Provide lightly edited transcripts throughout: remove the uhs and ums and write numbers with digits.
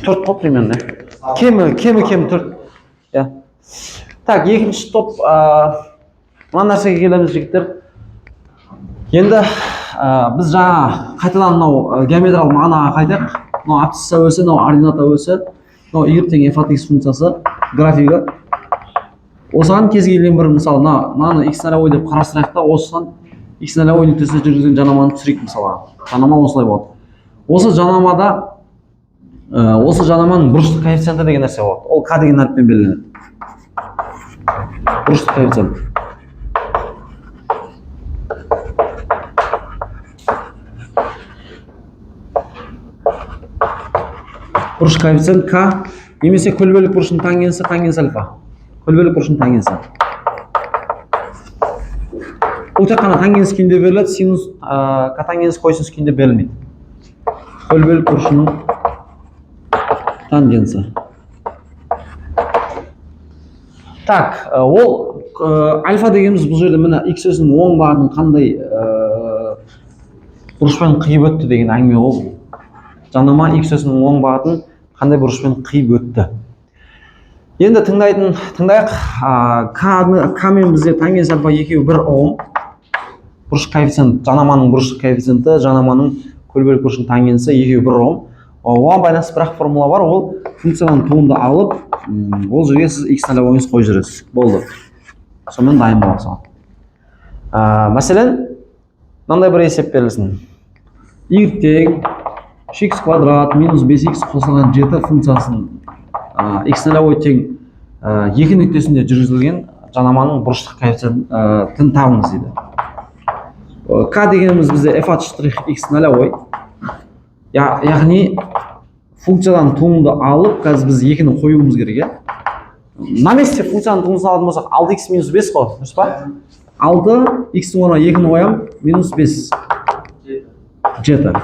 Төрт қой примерно. Кемі төрт. Так, екінші топ мына нәрсеге келеміз жігіттер. Енді біз жаңа қайтадан мынау геометриялық мағынаға қайтайық. Мынау абсцисса өсі, мынау ордината өсі, мынау y тең f от x функциясы графигі. Осыған кез келген бір мысалы мынаны x нолевой деп қарастырайық та, осыған x нолевой нүктесіне жүргізген жанаманы түсірейік мысалға. Жанама осылай болады. Осы жанаманың бұрыштық коэффициенті деген нәрсе болады. Ол k деген әріппен белгіленеді. Бұрыштық коэффициент. Бұрыштық коэффициент k немесе көлбеулік бұрышының тангенсі альфа. Көлбеулік бұрышының тангенсі. Бұл тек қана тангенс күйінде беріледі, синус котангенс косинус күйінде берілмейді. Көлбеулік бұрышының тангенсі. Так, ол альфа дегеніміз бұл жерде міне x өзінің оң бағытын қандай бұрышпен қиып өтті деген әңгіме ол. Жанама x өзінің оң бағытын қандай бұрышпен қиып өтті. Енді тыңдайық, k мен бізде тангенс альфа екеуі бір оң. Бұрыштық коэффициент, жанаманың бұрыштық коэффициенті, жанаманың көлбеулік бұрышының тангенсі екеуі бір оң. Оған байланысты бірақ формула бар, ол функциядан туынды алып, ол жерге сіз x нолевойыңыз қойып жүресіз. Болды. Сонымен дайын боласыз. Мәселен, мынандай бір есеп берілсін. Y тең x квадрат минус 5x қосылған 7 функциясын x нолевой тең 2 нүктесінде жүргізілген жанаманың бұрыштық коэффициентін табыңыз дейді. K дегеніміз бізде f от штрих x нолевой. Яғни функциядан туынды алып, қазір біз 2-ні қоюымыз керек. На месте функциядан туындысын алатын болсақ, 6x минус 5 қой, дұрыс па? 6 x-ің орнына 2-ні қоямын, минус 5. 7.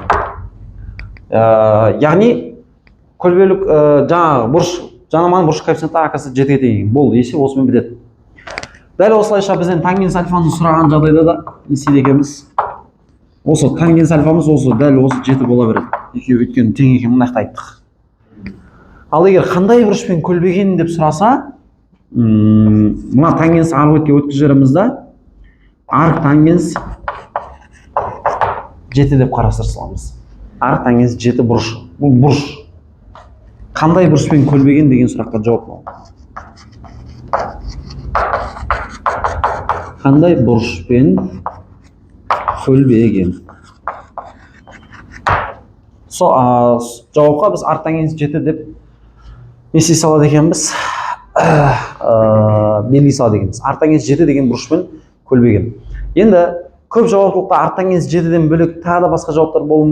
Яғни көлбеулік жанаманың бұрыштық коэффициенті ақысы 7-ге тең. Болды, есеп осымен бітеді. Дәл осылайша бізден тангенс альфаны сұраған жағдайда да не істейді екенбіз? Осы тангенс альфамыз дәл осы 7 бола береді. Екеуі өйткені тең екенін мына жақта айттық. Ал егер қандай бұрышпен көлбеген деп сұраса, мына тангенс арғы бетке өткізіп жібереміз да, арк тангенс 7 деп қарастыра саламыз. Арк тангенс 7 бұрыш. Бұл бұрыш. Қандай бұрышпен көлбеген деген сұраққа жауап алу. Қандай бұрышпен көлбеген. Жауапқа біз арк тангенс 7 деп не істей салады екенбіз? Белгілей салады екенбіз. Арк тангенс 7 деген бұрышпен көлбеген. Енді көп жауаптылықта арк тангенс 7-ден бөлек тағы да басқа жауаптар болуы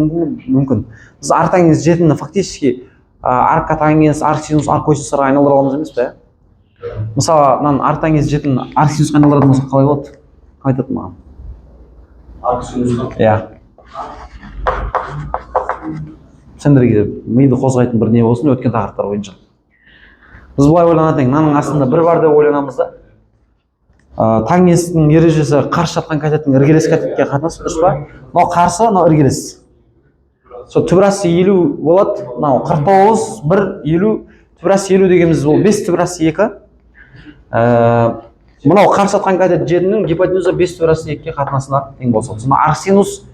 мүмкін. Біз арк тангенс 7-ні фактически арк котангенс, арк синус, арк косинусқа айналдыра аламыз емес пе? Мысалы, мынаны арк тангенс 7-ні арк синусқа айналдыратын болсақ қалай болады? Айтады маған. Арк синусқа? Иә. Сендерге миды қозғайтын бір не болсын, өткен тақырыптар бойынша. Біз бұлай ойланатын, мынаның астында бір бар деп ойланамыз да. Тангенстің ережесі қарсы жатқан катеттің іргелес катетке қатынасы, дұрыс па? Мынау қарсы, мынау іргелес. Түбірасы 50 болады, мынау 49, 1, 50, түбірасы 50 дегеніміз ол 5 түбірасы 2. Мынау қарсы жатқан катет 7-нің гипотенуза 5 түбірасы 2-ге қатынасына тең болса. Сонда арк синус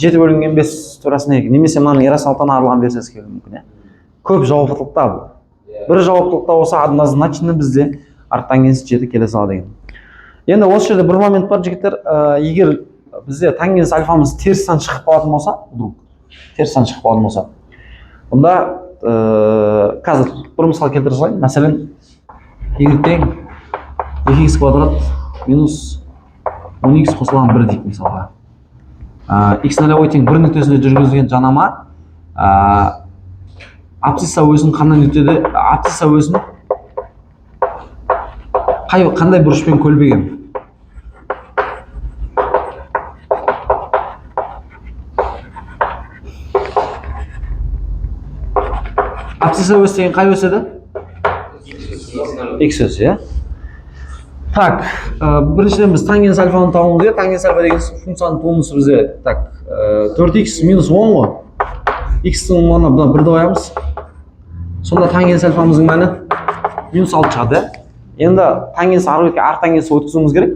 7 бөлінген 5 түбірасына 2. Немесе мынаның иррационалдан арылған версиясы келуі мүмкін. Көп жауаптылықта бұл. Бір жауаптылықта болса, однозначно бізде арк тангенс 7 келе салады деген. Енді осы жерде бір момент бар жігіттер, егер бізде тангенс альфамыз терістен шығып қалатын болса, онда қазір бір мысал келтіре салайын. Мәселен, y тең 2x квадрат минус 10x қосылған 1 дейік мысалға. X нолевой тең 1 нүктесінде жүргізілген жанама абсцисса өсін қандай нүктеде, абсцисса өсін қандай бұрышпен көлбеген? Абсцисса өс деген қай өс еді? X өс, иә? Так, біріншіден біз тангенс альфаны табуымыз керек. Тангенс альфа деген функцияның туындысы бізде 4x минус 10 ғой. x-ің орнына бұны 1-ді қоямыз. Сонда тангенс альфамыздың мәні -6 шығады. Енді тангенс ары бетке ар тангенсі өткізуіміз керек.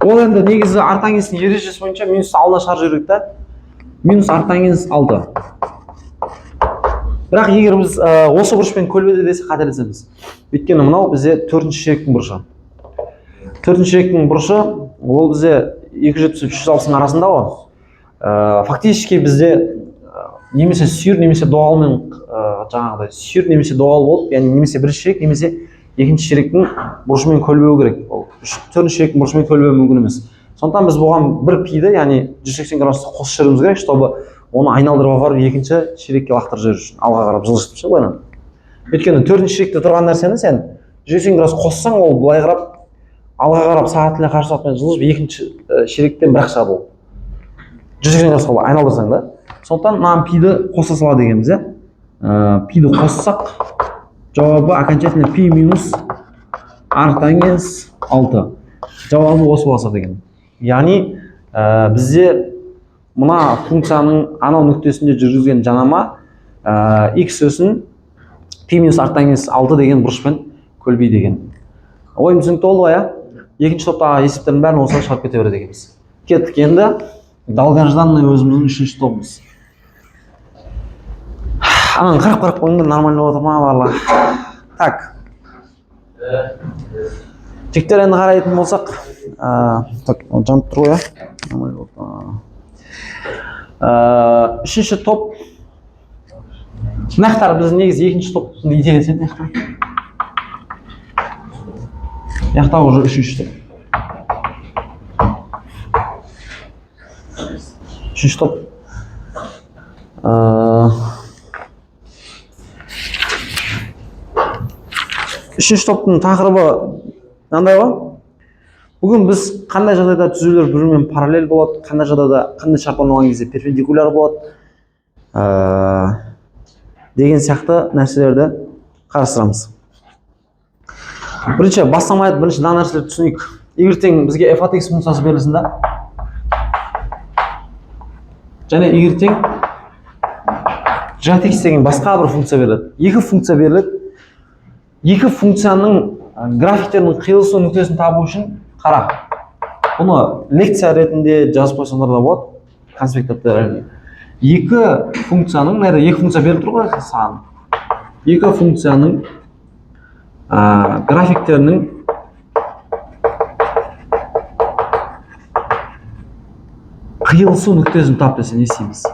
Ол енді негізі ар тангенсінің ережесі бойынша минус алдына шығарып жібердік та. Минус ар тангенс 6. Бірақ егер біз осы бұрышпен көлбеді десе қателесеміз. Өйткені мынау бізде 4-ші ширектің бұрышы. 4-ші ширектің бұрышы ол бізде 270-360 арасында ғой. Фактически бізде немесе сүйір немесе доғалмен жаңағыдай сүйір немесе доғал болып, яғни немесе бірінші ширек немесе екінші ширектің бұрышымен көлбеу керек. Ол 4-ші ширектің бұрышымен көлбеу мүмкін емес. Сондықтан біз бұған бір пиді, яғни 180 градусты қосып жіберуіміз керек, чтобы оны айналдырып апарып екінші ширекке лақтырып жіберу үшін, алға қарап жылжытып ше былайынан. Өйткені 4-ші ширекте тұрған нәрсені сен 180 градус қоссаң, ол былай қарап алға қарап сағат тіліне қарсы уақытпен жылжып екінші ширектен бір-ақ шығады ол. 180 градусқа айналдырсаң да. Сондықтан мынаған пиді қоса салады дегенбіз, пиді қоссақ, жауабы окончательно пи минус ар тангенс 6. Жауабы осы болса деген. Яғни бізде мына функцияның анау нүктесінде жүргізген жанама x өсін пи минус ар тангенс 6 деген бұрышпен көлбей деген. Ойым түсінікті болды ғой, екінші топтағы есептердің бәрін осылай шығарып кете береді екенбіз. Кеттік, енді долгожданный өзіміздің үшінші тобымыз. Анаң қарап қойыңдар, нормально отыр ма барлығы. Так. Жіктер енді қарайтын болсақ, так, жанып тұр ғой, нормально отыр. Үшінші топ. Нақтар біз негізі екінші топтың ителесен нақтар. Яқта уже үшінші топ. Үшінші топ. Үшінші топтың тақырыбы мынандай ғой. Бүгін біз қандай жағдайда түзулер бір-бірімен параллель болады, қандай жағдайда қандай шарт орналасқан кезде перпендикуляр болады деген сияқты нәрселерді қарастырамыз. Бірінші бастамайды, бірінші мына нәрселерді түсінейік. Егер тең бізге f от x функциясы берілсін да. Және егер тең j от x деген басқа бір функция беріледі. Екі функция беріледі. Екі функцияның графиктерінің қиылысу нүктесін табу үшін қара. Бұны лекция ретінде жазып қойсаңдар да болады. Конспектте. Екі функцияның, мына екі функция беріліп тұр ғой саған. Екі функцияның графиктерінің қиылысу нүктесін тап десе не істейміз?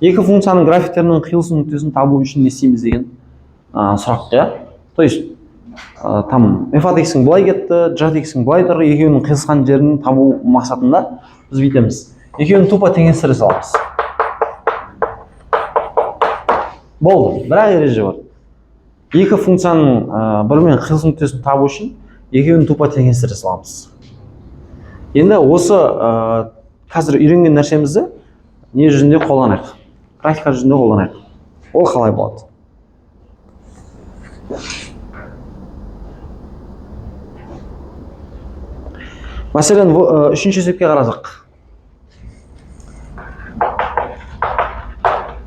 Екі функцияның графиктерінің қиылысу нүктесін табу үшін не істейміз деген сұрақ, ja? То есть там f от x-ің былай кетті, j от x-ің былай тұр, екеуінің қиылысқан жерін табу мақсатында біз бүйтеміз. Екеуін тупо теңестіре саламыз. Болды, бірақ ереже бар. Екі функцияның бірімен қиылысу нүктесін табу үшін екеуін тупо теңестіре саламыз. Енді осы қазір үйренген нәрсемізді не жүзінде қолданайық? Практика жүзінде қолданайық. Ол қалай болады? Мәселен, үшінші есепке қарасақ.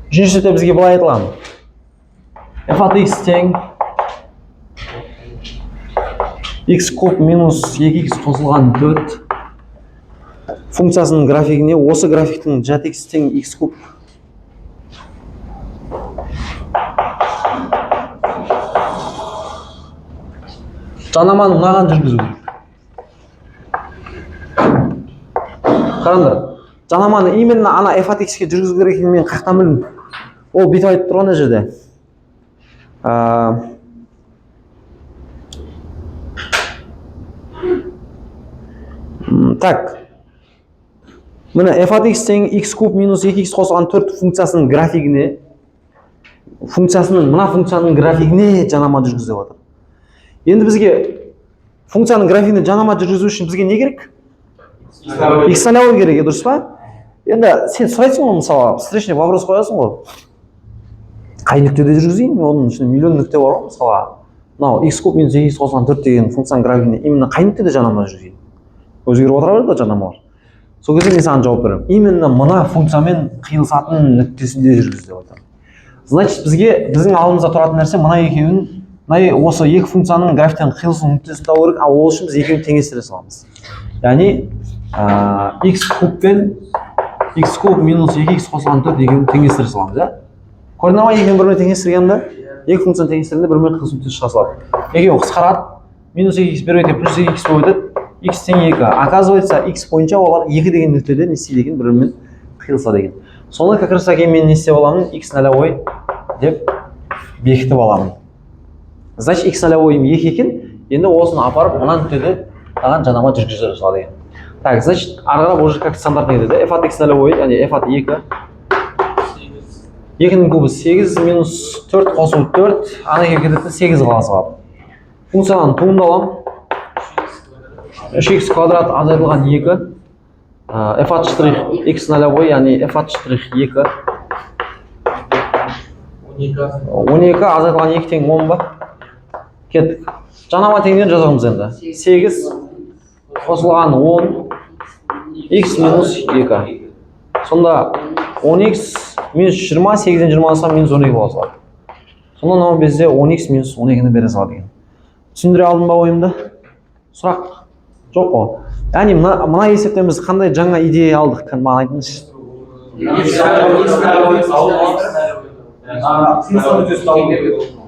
Үшінші есепте бізге былай айтылған. f от x тең x куб минус 2x қосылған 4 функциясының графигіне осы графиктің j от x тең x куб жанаманы мынаған жүргізу. Қараңдар, жанаманы именно ана f от x-ке жүргізу керек екенін мен қаяқтан білдім. Ол бүйтіп айтып тұр ана жерде. Так. Міне f от x тең x куб минус 2x қосылған 4 функциясының графигіне, мына функцияның графигіне жанама жүргізіп жатыр. Енді бізге функцияның графигіне жанама жүргізу үшін бізге не керек? X алау керек, дұрыс па? Енді сен сұрайсың ғой, мысалы, встречный вопрос қоясың ғой. қай нүктеде жүргізейін? Оның ішінде миллион нүкте бар ғой, мысалға. Мынау x куб минус 2x қосылған 4 деген функцияның графигіне именно қай нүктеде жанама жүргізейін? Өзгеріп отыра береді ғой жанамалар. Сол кезде мен саған жауап беремін. Именно мына функциямен қиылысатын нүктесінде жүргіз деп айтамын. Значит, біздің алдымызда тұратын нәрсе мына екеуін, осы екі функцияның графиктен қиылысу нүктесін табу керек, ал ол үшін біз екеуін теңестіре саламыз. Яғни x куб пен x куб минус 2x қосылған 4 екеуін теңестіре саламыз, иә? Көрдің ба, екеуін бірімен теңестіргенде, екі функцияны теңестіргенде бірімен қиылысу нүктесі шыға салады. Екеуі қысқарады, минус 2x бір өте плюс 2x болып өтеді, x тең 2. Оказывается, x бойынша олар 2 деген нүктеде не істейді екен, бірімен қиылысады екен. Соны как раз таки мен не істеп аламын, x нолевой деп бекітіп аламын. Значит, x нолевой 2 екен, енді осыны апарып мына нүктеде таған жанама жүргізе салады екен. Так, значит, ары қарап уже как стандартный еді, f от x нолевой, яғни f от 2. 2-ның кубы 8 минус 4 қосу 4, ана кетеді 8 қаласы қалады. Функцияны туындалам. 3x квадрат азайтылған 2. f от штрих x нолевой, яғни f от штрих 2. 12 азайтылған 2 тең 10 ба? Кеттік. Жанама теңдерін жазамыз енді. 8 қосылған 10 x минус 2. Сонда 10x минус 20, 8-ден 20 алсам минус 12 бола салады. Сонда мынау бізде 10x минус 12-ні бере салады екен. Түсіндіре алдым ба ойымды? Сұрақ жоқ қой. Яғни мына есептен біз қандай жаңа идея алдық? Маған айтыңызшы.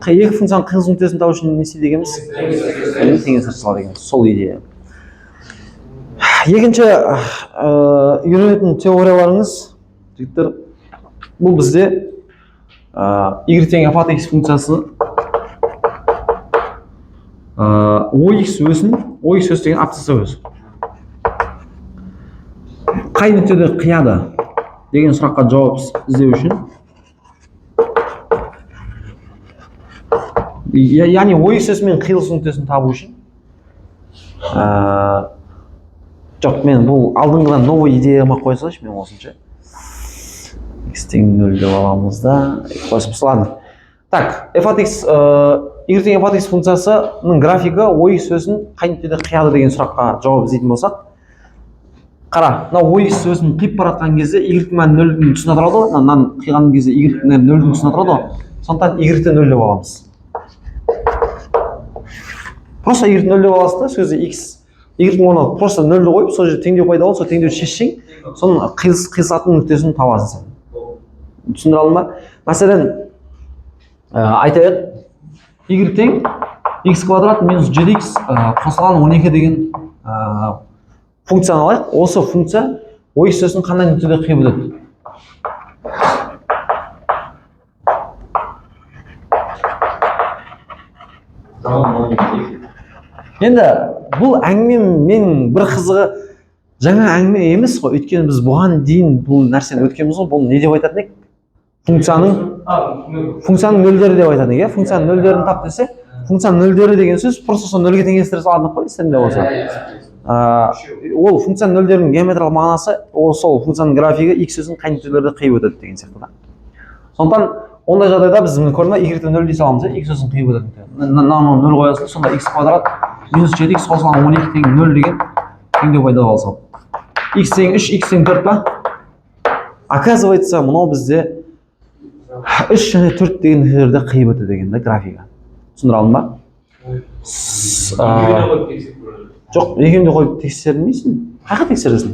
Екі функцияның қиылысу нүктесін табу үшін не істейді екенбіз? Теңестіре салады екенбіз. Сол идея. Екінші үйренетін теорияларыңыз, жігіттер, бұл бізде y тең f от x функциясы ox өсін, ox өс деген абсцисса өс. Қай нүктеде қияды деген сұраққа жауап іздеу үшін. Яғни ox өсімен қиылысу нүктесін табу үшін. Жоқ, мен бұл алдыңғыдан новый идеяма қоя салайыншы, мен осынша. X тең 0 деп аламыз да. Ладно. Так, f от x, y тең f от x функциясының графигі ox өсін қай нүктеде қияды деген сұраққа жауап іздейтін болсақ. Қара, мынау ox өсін қиып баратқан кезде y мән 0-дің тұсына тұрады ғой. Мынаны қиған кезде y мән 0-дің тұсына тұрады ғой. Сондықтан y-ті 0 деп аламыз. Просто y-ті 0 деп аласыз да, сол кезде y-дің оны просто 0-ді қойып, сол жерде теңдеу пайда болды, сол теңдеуді шешсең, соның қиылысатын нүктесін табасың. Түсіндіре алдым ба? Мәселен, айтайық, y тең x квадрат минус 7x қосылған 12 деген функцияны алайық. Осы функция ox өсін қандай нүктеде қиып өтеді? Енді бұл әңгіменің бір қызығы жаңа әңгіме емес қой, өйткені біз бұған дейін бұл нәрсені өткенбіз ғой. Бұл не деп айтатын ек? Функцияның нөлдері деп айтатын ек. Функцияның нөлдерін тап десе, функцияның нөлдері деген сөз просто сол нөлге теңестіре саладық қой, естеріңде болса. Ол функцияның нөлдерінің геометриялық мағынасы, ол сол функцияның графигі x өсін қай нүктелерде қиып өтеді деген сияқты да. Сондықтан ондай жағдайда біз көрдің ба, y-ті 0 дей саламыз, x өсін қиып өтеді. Мынаны 0 қоясың, сонда x квадрат минус 7x қосылған 12 тең 0 деген теңдеу пайда болса. x тең 3, x тең 4 па? Оказывается, мынау бізде 3 және 4 деген нүктелерде қиып өтеді деген да графигі. Түсіндіре алдым ба? Жоқ, екеуінде қойып тексермейсің. Қайда тексересің?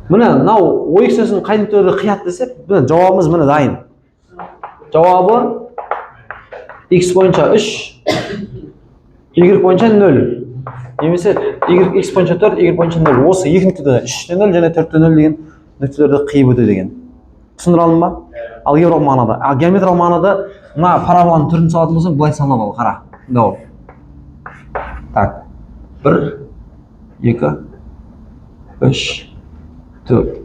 Міне, мынау ox өсін қай нүктелерде қияды десек, жауабымыз міне дайын. Жауабы x бойынша 3, y бойынша 0. Немесе x бойынша 4, y бойынша 0. Осы екі нүктеде 3-те 0 және 4-те 0 деген нүктелерде қиып өтеді деген. Түсіндіре алдым ба? Алгебралық мағынада. Ал геометриялық мағынада мына параболаның түрін салатын болсаң, былай салынады ол, қара. Дауыл. Так. 1, 2, 3, 4.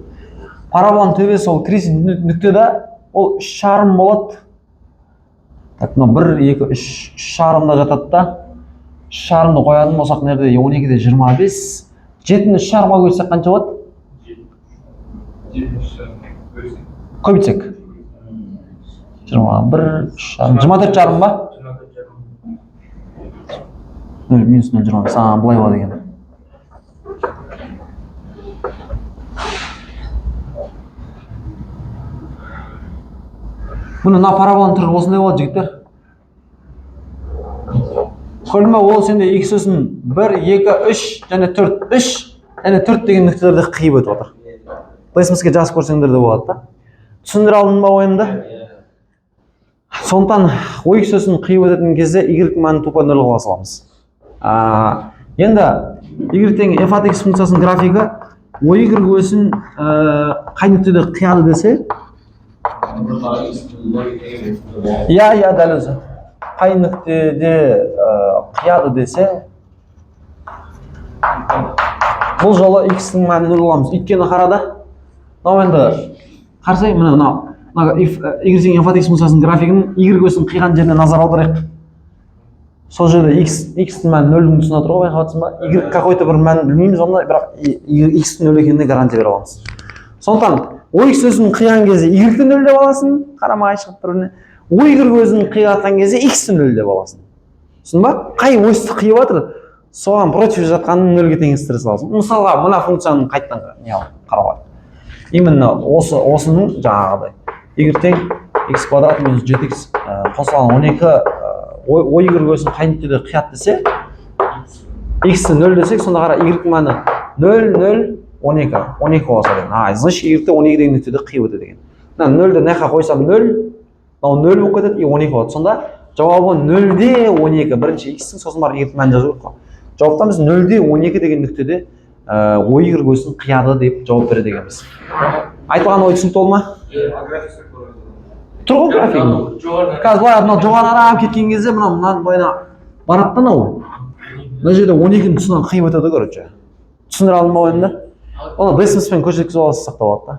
Параболаның төбесі ол кіресін нүктеде ол 3,5 болады. Так, мына 1, 2, 3 шарымда жатады да. 3,5-ды қоятын болсақ, нерде 12-де 25. 7-ні 3,5-ға көшсек қанша болады? Көбейтсек. 21 24 жарым ба? 0 минус 0 20. Саған былай болады екен. Мына параболаның түрі осындай болады, жігіттер. Көрдің бе, ол сенде x өсін 1, 2, 3 және 4, 3 және 4 деген нүктелерді қиып өтіп отыр. Плейсментке жазып көрсеңдер де болады да. Түсіндіре алдым ба ойымды? Сондықтан x өсін қиып өтетін кезде y мәнін тупа 0 қоя саламыз. Енді y тең f от x функциясының графигі y өсін қай нүктеде қияды десе, иә, дәл өзі. Қай нүктеде қияды десе, бұл жолы x-ің мәнін 0 аламыз. Өйткені қарады. Мынау енді қарсай, мына y тең f от x функциясының графигін y өсін қиған жеріне назар аударайық. Сол жерде x-ің мәнін 0-дің тұсында тұр ғой, байқап отырсың ба? Y какой-то бір мәнін білмейміз, онда бірақ x-ің 0 екеніне гарантия бере аламыз. Сондықтан x өсін қиған кезде y-ді 0 деп аласың, қарамай шығып тұрыны. Y өсін қиған кезде x-ді 0 деп аласың. Түсін ба? Қай осьті қиып жатыр, соған против жатқанын 0-ге теңестіре саласың. Мысалға, мына функцияның қайттан қарауға. Именно осының жаңағыдай. Y тең x квадрат минус 7x қосылған 12 y өсін қай нүктеде қияды десе, x-ті 0 десек, сонда қара y мәні 0, 0, 12 болса деген. Значит, y-ті 12 деген нүктеде қиып өтеді деген. 0-ді нәқа қойсам 0, 0 болып кетеді, 12 болады. Сонда жауабы 0-де 12. Бірінші x-тің, сосын бар y-ті мәнін жазу керек. Жауаптан біз 0-де 12 деген нүктеде y өсін қияды деп жауап береді екенбіз. Айтылған ой түсінікті болды ма? Тұр ғой графигін. Қазір былай мынау жоғарырақ кеткен кезде мынау былайына барады да ау. Мына жерде 12-дің тұсынан қиып өтеді, короче. Түсіндіре алдым ба ойымды? Оны бейсміспен көрсеткізіп аласыз, сақтап алады да.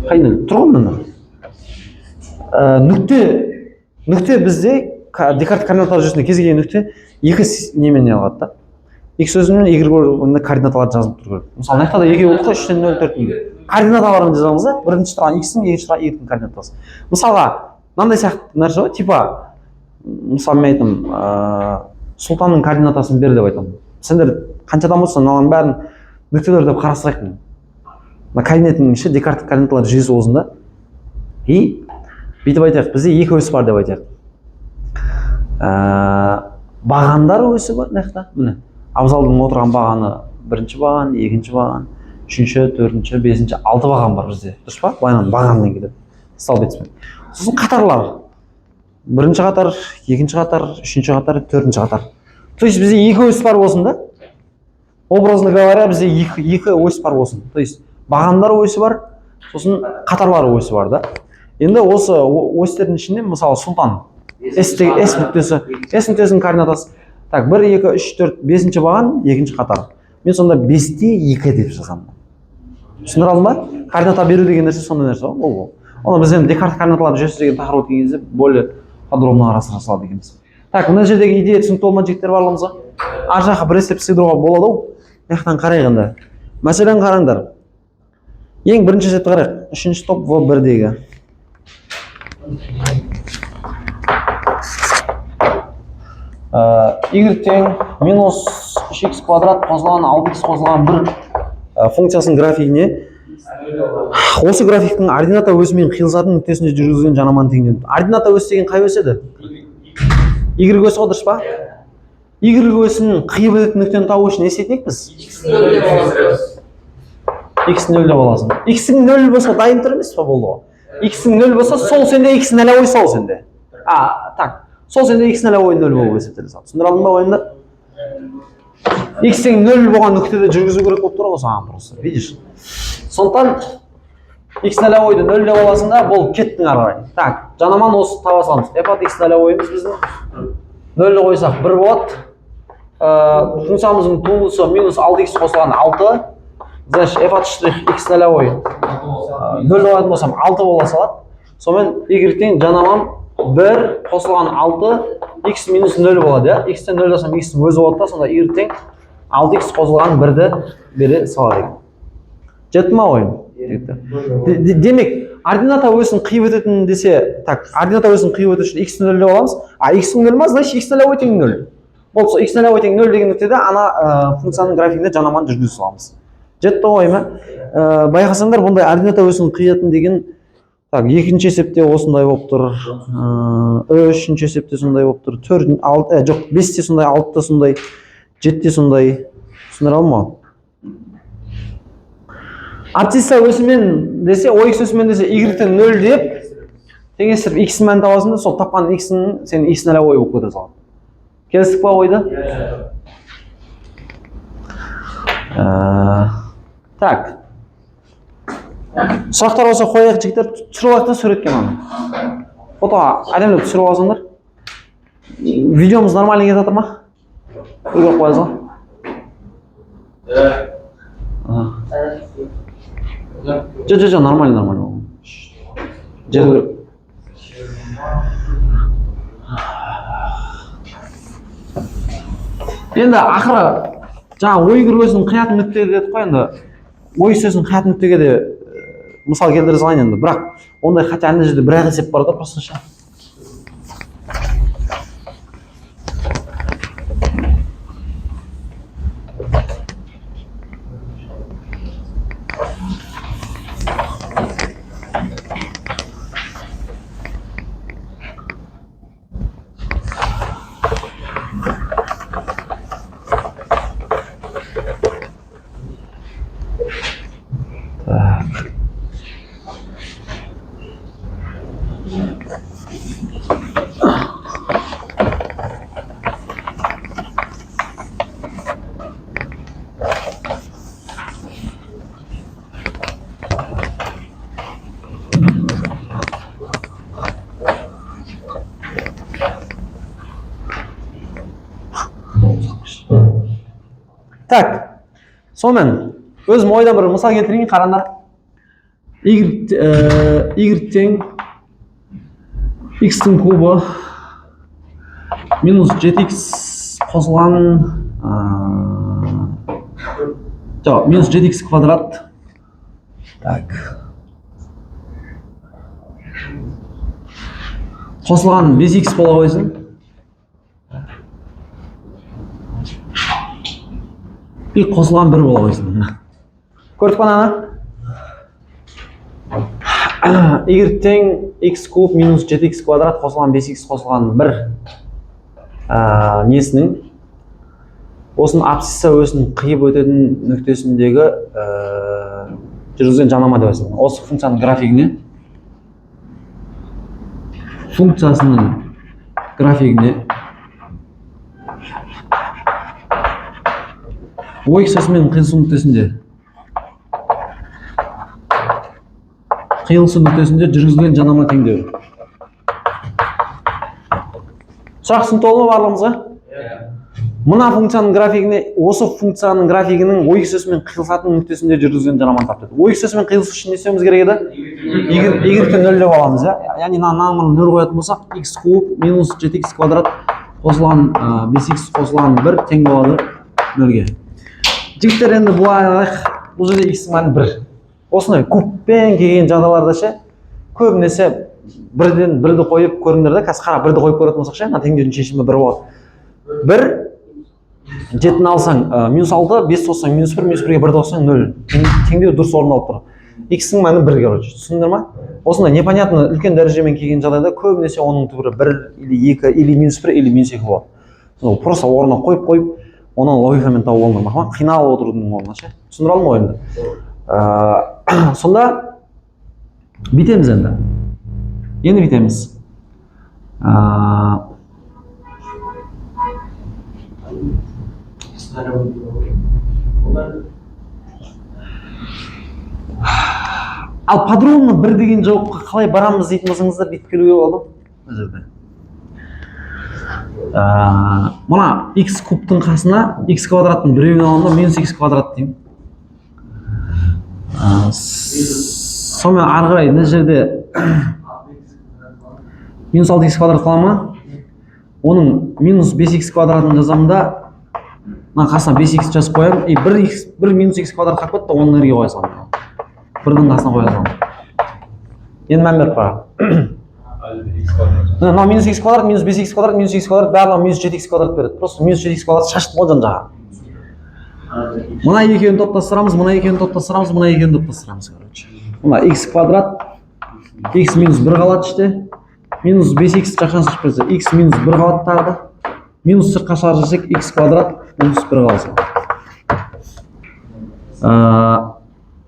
Қай нөл? Тұр ғой мына. Нүкте бізде Декарт координаталар жүйесінде кез келген нүкте екі немен не алады да. X өзімен y өргенде координаталарды жазылып тұру керек. Мысалы, мына жақта 2 болды ғой, 3-тен 0, 4-тен. Координаталарын жазамыз да, бірінші тұрған x-ің, екінші тұрған y-дің координатасы. Мысалға, мынандай сияқты нәрсе ғой, типа, мысалы мен айтам, Сұлтанның координатасын бер деп айтам. Сендер қаншадан болса, мыналардың бәрін нүктелер деп қарастырайық. Мына координатының іші Декарт координаталар жүйесі осында. И бүйтіп айтайық, бізде екі өсі бар деп айтайық. Бағандар өсі бар, мына. Абзалдың отырған бағаны бірінші баған, екінші баған, үшінші, төртінші, бесінші, 6 баған бар бізде. Дұрыс па? Былайынан бағанмен келеді. Стал бетіспен. Сосын қатарлар. Бірінші қатар, екінші қатар, үшінші қатар, төртінші қатар. То есть бізде екі өс бар болсын да? Образно говоря, бізде екі өс бар болсын. То есть бағандар өсі бар, сосын қатарлар өсі бар да. Енді осы өстердің ішінде, мысалы, Сұлтан. S нүктесінің координатасы. Так, 1, 2, 3, 4, 5-ші баған, екінші қатар. Мен сонда 5-те 2 деп жазамын. Түсіндіре алдым ба? Координата беру деген нәрсе сондай нәрсе ғой. Оны біз енді Декарт координаталар жүйесі деген тақырып өткен кезде более подробно қарастыра салады екенбіз. Так, мына жердегі идея түсінікті болма жігіттер барлығымызға. Ар жаққа бір естеп сыйдыруға болады ау. Мына қарайғанда. Мәселен қараңдар. Ең бірінші есепті қарайық. Үшінші топ В1-дегі. Y тең минус 3x квадрат қосылған 6x қосылған бір функциясының графигіне осы графиктің ордината өсімен қиылысатын нүктесінде жүргізген жанаманы теңдеу. Ордината өсі деген қай өсі еді? Y өсі ғой, дұрыс па? Y өсінің қиып өтетін нүктені табу үшін не істейтінек біз? X-ін 0 деп аласың. X-ің 0 болса дайын тұр емес па болды ғой? X-ің 0 болса сол сенде, X-ін әлі ой сол сенде. Так. Сол сенде x-ін әлі ойын 0 болып есептеле сал. Түсіндіре алдым ба ойында? X-ің 0 болған нүктеде жүргізу керек болып тұр ғой саған просто. Видишь? Сондықтан x-ін әлі ойды 0 деп аласың да, бұл кеттің ары қарай. Так, жанаман осы таба саламыз. F от x-ін әлі ойымыз біздің 0 қойсақ 1 болады. Функциямыздың туындысы минус 6x қосылған 6. Значит, f от x-ін әлі ой 0 қоятын болсам 6 бола салады. Сонымен y тең жанаман 1 қосылған 6, x минус 0 болады, ja? X-тен 0 жасам x-тің өзі болады да, сонда y тең 6x қосылған 1-ді бере салады. Жетті ма ойым? Демек, ордината өсін қиып өтетін десе, так, ордината өсін қиып өту үшін x 0 деп аламыз. А x 0 ма, значит x нолевой тең 0. Ол x нолевой тең 0 деген нүктеде ана функцияның графигіне жанаманы жүргізіп саламыз. Жетті ғой ма? Байқасаңдар, бұндай ордината өсін қиятын деген, так, екінші есепте осындай болып тұр. Үшінші есепте сондай болып тұр. Жоқ, 5-те сондай, 6-та сондай, 7-те сондай. Түсіндіре алмау. Абсцисса өсімен десе, OX өсімен десе, Y-тен 0 деп, теңестіріп X мәнін табасың да, сол тапқан X-ін сен X нолевой болып көтере салады. Келістік па ойды? Так. Сұрақтар болса қояйық жігіттер, түсіріп алайық та суретке мана. Фотоға әдемілеп түсіріп алсаңдар. Видеомыз нормальный кетіп жатыр ма? Көріп қоясың. Жоқ, нормально. Енді ақыры жаңа ой көргесін қиятын нүктеге дедік қой, енді ой сөзін қиятын нүктеге де мысал келтіре салайын енді, бірақ ондай хотя ана жерде бір-ақ есеп бар да простынша. Так, сонымен өзім ойдан бір мысал келтірейін, қараңдар. Y тең x-тің кубы минус 7x қосылған минус 7x квадрат. Так. Қосылған 5x бола қойсын. И қосылған 1 бола қойсын. Көрдік па ана? Y тең x куб минус 7x квадрат қосылған 5x қосылған 1 несінің осының абсцисса өсінің қиып өтетін нүктесіндегі жүргізген жанама деп айтсам. Осы функцияның графигіне OX өсімен қиылысу нүктесінде жүргізілген жанама теңдеу. Сұрақсын толы барлығымызға? Мына функцияның графигіне, осы функцияның графигінің OX өсімен қиылысатын нүктесінде жүргізілген жанама тапты. OX өсімен қиылысу үшін не істеуіміз керек еді? Y-ті 0 деп аламыз, яғни нағымын 0 қоятын болсақ, x куб минус 7x квадрат қосылған 5x қосылған 1 тең болады 0-ге. Жігіттер енді бұл жерде x мәні 1. Осындай кубпен келген жағдайларда ше, көбінесе бірден бірді қойып көріңдер да, қазір қара бірді қойып көретін болсақ ше, ана теңдеудің шешімі 1 болады. 1 7-ні алсаң минус 6, 5 қоссаң минус 1, минус 1-ге 1 қоссаң 0. Теңдеу дұрыс орындалып тұр. X-ің мәні 1, короче. Түсіндіңдер ма? Осындай непонятно үлкен дәрежемен келген жағдайда көбінесе оның түбірі 1 или 2 или минус 1 или минус 2 болады. Просто орнына қойып, оны логикамен тауып болмайды. Қиналып отырудың орнына ше. Түсіндіре алдым ғой енді. Сонда бітеміз енді. Енді бітеміз. Ал подробно бір деген жауапқа қалай барамыз дейтін болсаңыздар, бүйтіп келуге болдым. Бұл жерде. Мына x кубтың қасына x квадраттың біреуін аламын да минус x квадрат деймін. Сонымен ары қарай мына жерде минус 6x квадрат қала ма? Оның минус 5x квадратын жазамын да мына қасына 5x жазып қоямын. И 1 минус x квадрат қалып кетті, оны нерге қоя саламын. 1-дің қасына қоя саламын. енді мән беріп қара. Мынау минус x квадрат, минус 5x квадрат, минус x квадрат, барлығы минус 7x квадрат береді. Просто минус 7x квадрат шаштым ғой жан жаға. Мына екеуін топтастырамыз, мына екеуін топтастырамыз, мына екеуін топтастырамыз, короче. Мына x квадрат, x минус 1 қалады іште, минус 5x жақшан шығып берсе, x минус 1 қалады тағы да, минус сыртқа шығарып жесек, x квадрат минус 1 қалса.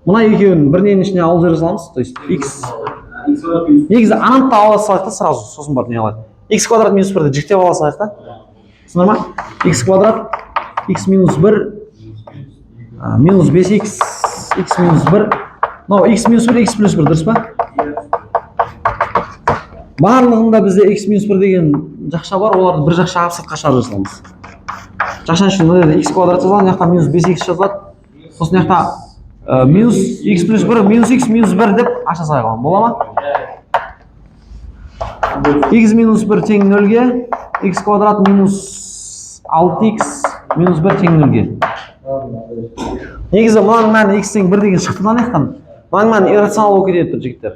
Мына екеуін бірінен ішіне алып жібере саламыз, то есть x негізі анантты ала салайық та сразу, сосын барып не алайық. X квадрат минус 1-ді жіктеп ала салайық та. Түсіндір ма? X квадрат, x минус 1, минус 5x, x минус 1. Мынау x минус 1, x плюс 1, дұрыс па? Барлығында бізде x минус 1 деген жақша бар, оларды бір жақша ап сыртқа шығарып жасаламыз. Жақшан үшін мына x квадрат жазылады, мына жақта минус 5x жазылады. Сосын мына жақта минус x плюс 1, минус x минус 1 деп аша салайық, бола ма? X минус 1 тең 0-ге, x квадрат минус 6x минус 1 тең 0-ге. Негізі мұның мәні x тең 1 деген шықты да наяқтан. Мұның мәні иррационал болып кетеді тұр, жігіттер.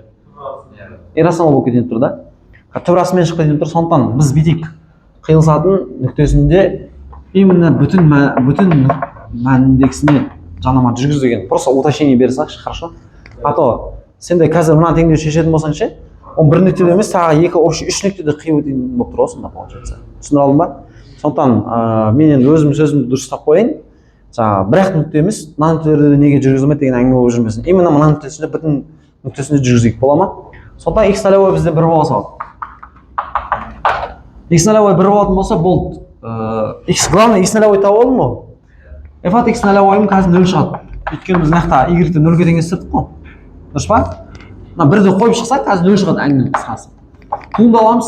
Иррационал болып кетеді тұр да. Төбірасымен шығып кетеді тұр, сондықтан біз бүйтейік. Қиылысатын нүктесінде именно бүтін мәніндексіне жанама жүргіз деген. Просто уточнение бере салайықшы, хорошо? А то сенде қазір мына теңдеу шешетін болсаң ше, он бір нүктеде емес, тағы екі, общий үш нүктеде қиып өтейін болып тұр осында получается. Түсіндір алдың ба? Сондықтан мен енді өзім сөзімді дұрыстап қояйын. Жаңағы бір-ақ нүкте емес, мына нүктелерде неге жүргізілмеді деген әңгіме болып жүрмесін. Именно мына нүктесінде бүтін нүктесінде жүргізейік, бола ма? Сондықтан x нолевой бізде 1 бола салады. X нолевой 1 болатын болса болды. Главное x нолевой тауып алдым ғой. F от x нолевойым қазір 0 шығады. Өйткені біз мына y-ді 0-ге теңестірдік қой. Дұрыс па? Мына 1-ді қойып шықсақ, қазір 0 шығады әңгіменің қысқасы. Туынды аламыз.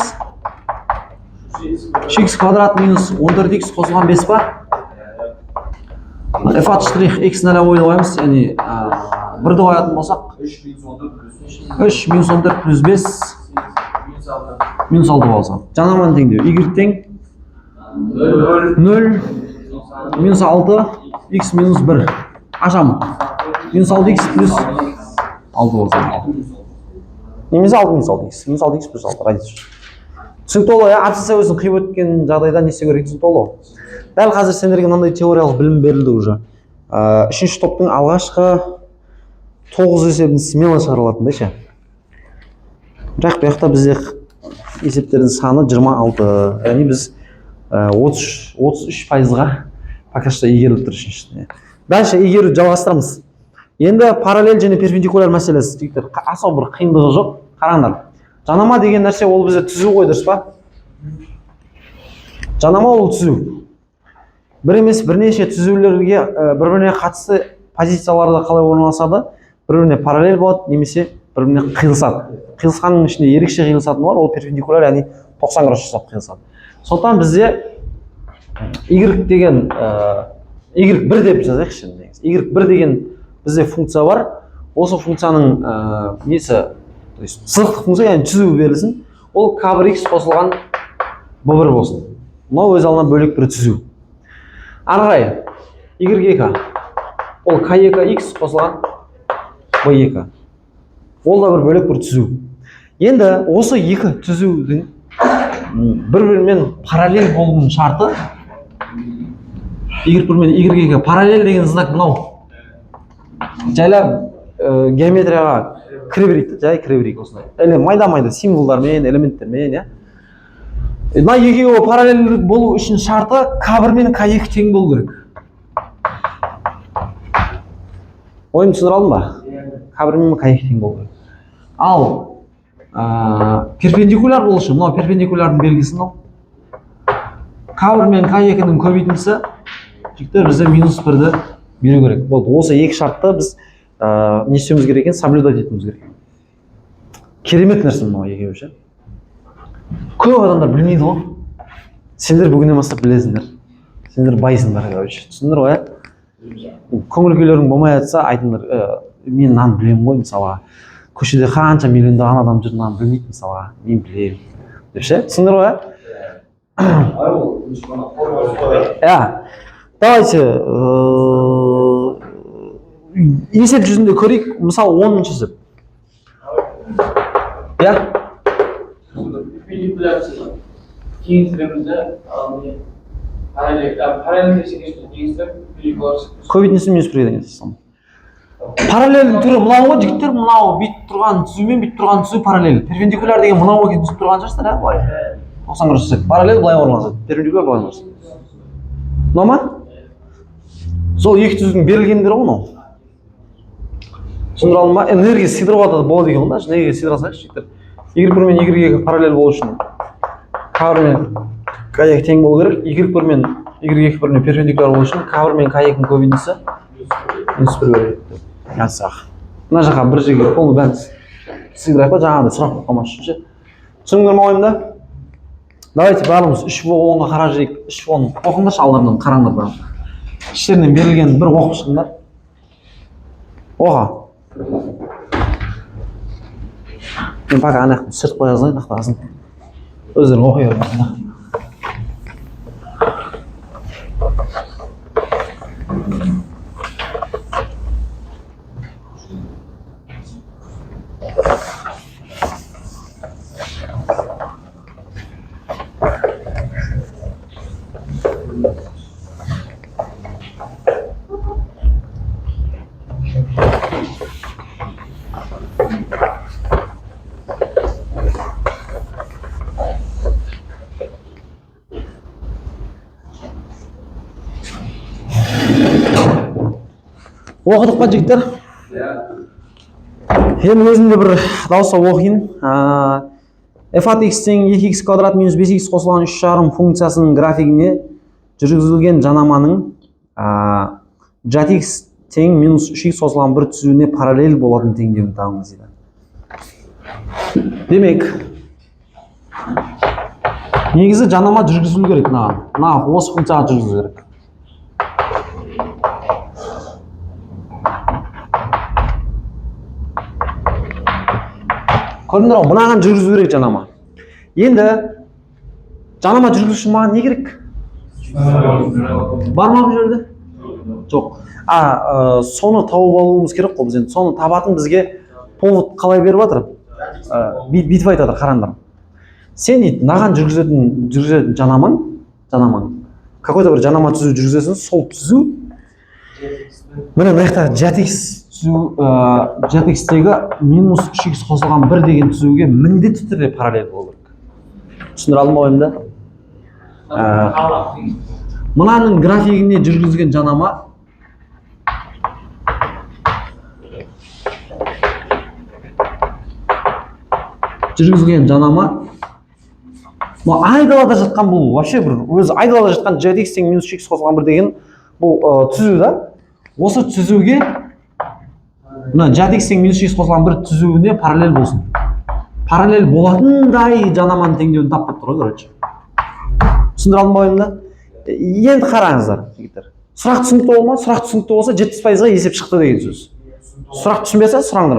x квадрат минус 14x қосылған 5 па? F от штрих x нолевойды қоямыз, яғни 1-ді қоятын болсақ 3 минус 14 плюс 5 минус 6 болса. Жанаманы теңдеу. Y тең 0 минус 6 x минус 1. Ашамын. Минус 6x плюс 6 болса. Немесе 6 минус 6x. Минус 6x плюс 6. Радиус. Түсінікті олай, абсцисса өзін қиып өткен жағдайда не істеу керек түсінікті олай. Дәл қазір сендерге мынандай теориялық білім берілді уже. Үшінші топтың алғашқы 9 есебін смело шығарылатын да ше. Бірақ бұл жақта бізде есептердің саны 26. Яғни біз 33%-ға пока что игеріліп тұр үшіншісіне. Дальше игеруді жалғастырамыз. Енді параллель және перпендикуляр мәселесі. Асау бір қиындығы жоқ. Қараңдар. Жанама деген нәрсе ол бізде түзу ғой, дұрыс па? Жанама ол түзу. Бір емес бірнеше түзулерге бір-біріне қатысты позицияларда қалай орналасады, бір-біріне параллель болады, немесе бір-біріне қиылысады. Қиылысқанның ішінде ерекше қиылысатын бар, ол перпендикуляр, яғни 90 градус жасап қиылысады. Сондықтан бізде y деген y1 деп жазайықшы. y1 деген бізде функция бар. Осы функцияның несі, то есть сызықтық функция, яғни түзу берілсін. Ол k1x қосылған b1 болсын. Мынау өз алдына бөлек бір түзу. Арғай y2 ол k2x қосылған b2. Ол да бір бөлек бір түзу. Енді осы екі түзудің бір-бірімен параллель болуының шарты y1 мен y2 параллель деген знак мынау. Жайлап геометрияға кіре берейік, жай кіре берейік осындай. Майда-майда символдармен, элементтермен, я. Мына екеуі параллель болу үшін шарты k1 мен k2 тең болу керек. Ойым түсіндір алдың ба? k1 мен k2 тең болу керек. Ал перпендикуляр болу үшін, мынау перпендикулярдың белгісі мынау. k1 мен k2-ның көбейтіндісі жіктер бізде минус 1-ді беру керек. Болды. Осы екі шартты біз не істеуіміз керек екен, соблюдать етуіміз керек. Керемет нәрсе мынау екеуі ше. Көп адамдар білмейді ғой. Сендер бүгіннен бастап білесіңдер. Сендер байсыңдар, короче. Түсіндіңдер ғой, көңіл күйлерің болмай жатса, айтыңдар, мен мынаны білемін ғой, мысалға. Көшеде қанша миллиондаған адам жүр, мынаны білмейді, мысалға. Мен білемін. Деп ше, түсіндіңдер ғой, давайте есеп жүзінде көрейік. Мысалы 10-шы есеп. Иә? Перпендикуляция кеңістігімізді параллель кеңістік перпендикуляция. Көбейтіндісі минус 1 деген сөз. Параллель түрі мынау ғой жігіттер, мынау бүйтіп тұрған түзумен бүйтіп тұрған түзу параллель. Перпендикуляр деген мынау екенін түсініп тұрған шығарсыздар, иә, былай. 90 градус жасайды. Параллель былай орналасады, перпендикуляр былай орналасады. Мынау ма? Сол екі түзудің берілгендері ғой мынау. Түсіндіре алдым ба? Энергия сыйдырып болады екен ғой да, энергия сыйдыра салайықшы жігіттер. Y1 мен Y2 параллель болу үшін К1 мен К2 тең болу керек. Y1 мен Y2 біріне перпендикуляр болу үшін К1 мен К2-ның көбейтіндісі минус 1 керек. Ясақ. Мына жаққа бір жерге қолны бәрін сыйдырайық па, жаңағыдай сұрақ болып қалмас үшін ше. Түсіндіңдер ме ойымды? Давайте барлығымыз 3/10-ға қарап жүрейік. 3/10 оқыңдаршы, алдарынан қараңдар бәрін. Іштерінен берілген бір оқып шығыңдар. Оға. Мен пока ана жақтан сырт қоя жазайын, ақтағасын. Өздерің оқи беріңдер. Оқыдық па жігіттер? Енді өзімде бір дауыстап оқиын. F от x тең 2x квадрат минус 5x қосылған 3,5 функциясының графигіне жүргізілген жанаманың jat x тең минус 3x қосылған бір түзуіне параллель болатын теңдеуін табыңыз дейді. Демек, негізі жанама жүргізілу керек мынаған. Осы функцияға жүргізілу керек. Көрдіңдер ғой, мынаған жүргізу керек жанама. Енді жанама жүргізу үшін маған не керек? Бар ма бұл жерде? Жоқ. Соны тауып алуымыз керек қой. Біз енді соны табатын бізге повод қалай беріп жатыр? Бүйтіп айтады, қараңдар. Сен дейді, мынаған жүргізетін жанамаң. Какой-то бір жанама түзу жүргізесің, сол түзу міне мына жақта jat x-тегі минус 3x қосылған 1 деген түзуге міндетті түрде параллель болу керек. Түсіндіре алдым ба ойымды? Мынаның графигіне жүргізген жанама айдалада жатқан бұл вообще бір өзі айдалада жатқан jat x тең минус 3x қосылған 1 деген бұл түзу да. Осы түзуге мына jat x тең минус 3x қосылған 1 түзуіне параллель болсын. Параллель болатындай жанаманың теңдеуін тапып тұр ғой, короче. Түсіндіре алдым ба ойымды? Енді қараңыздар, жігіттер. Сұрақ түсінікті болма? Сұрақ түсінікті болса 70%-ға есеп шықты деген сөз. Сұрақ түсінбесе сұраңдар.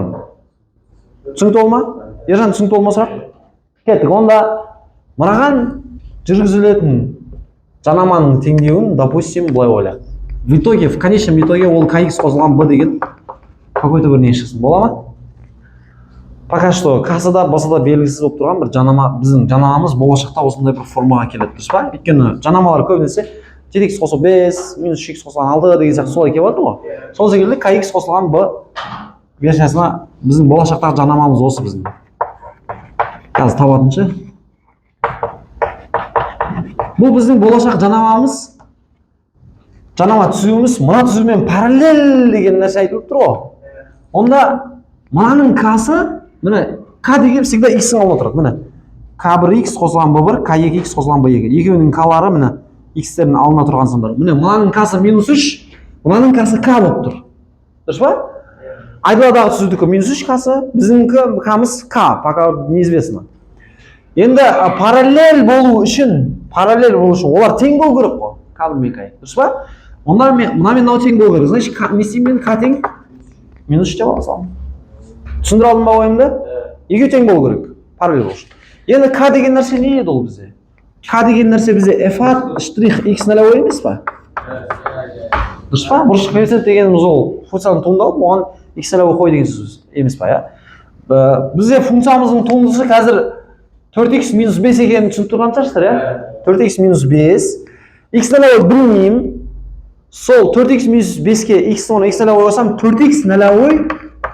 Түсінікті болма? Ержан, түсінікті болма сұрақ? Кеттік. Онда мынаған жүргізілетін жанаманың теңдеуін, допустим, былай ойлайық. В конечном итоге ол kx қосылған b деген какой-то бір не шықсын. Бола ма? Пока что касада, басада белгісіз болып тұрған бір жанама, біздің жанамамыз болашақта осындай бір формаға келеді, дұрыс па? Өйткені жанамалар көбінесе jat x қосылған 5, минус 3x қосылған 6 деген сияқты солай келіп жатыр ғой. Сол секілді kx қосылған b версиясына біздің болашақтағы жанамамыз осы біздің. Қазір табатыншы. Бұл біздің болашақ жанамамыз. Жанама түзуіміз мына түзумен параллель деген нәрсе айтылып тұр ғой. Онда мынаның k-сы, міне k деген всегда x-ің алып отырады. Міне k1x қосылған b1, k2x қосылған b2. Екеуінің k-лары міне x-тердің алына тұрған сандар. Міне мынаның k-сы минус 3, мынаның k-сы k болып тұр. Дұрыс па? Айдаладағы түзудікі минус 3 k-сы, біздің k-мыз k, пока неизвестно. Енді параллель болу үшін олар тең болу керек қой. K1 мен k2. Дұрыс па? Онда мына мен мынау тең болу керек. Значит, не істеймін мен k тең минус 3 деп алсам. Түсіндіре алдым ба ойымды? Екеуі тең болу керек. Параллель болу үшін. Енді k деген нәрсе не еді ол бізде? K деген нәрсе бізде f от штрих x нөлевой емес па? Дұрыс па? Бұрыштық коэффициент дегеніміз ол функцияны туындалып, оған x нөлевой қой деген сөз емес па, иә? Бізде функциямыздың туындысы қазір 4x минус 5 екенін түсініп тұрған шығарсыздар, иә? 4x минус 5. X нөлевой білмеймін. Сол 4x минус 5-ке x оны x нөлевой қойсам, 4x нөлевой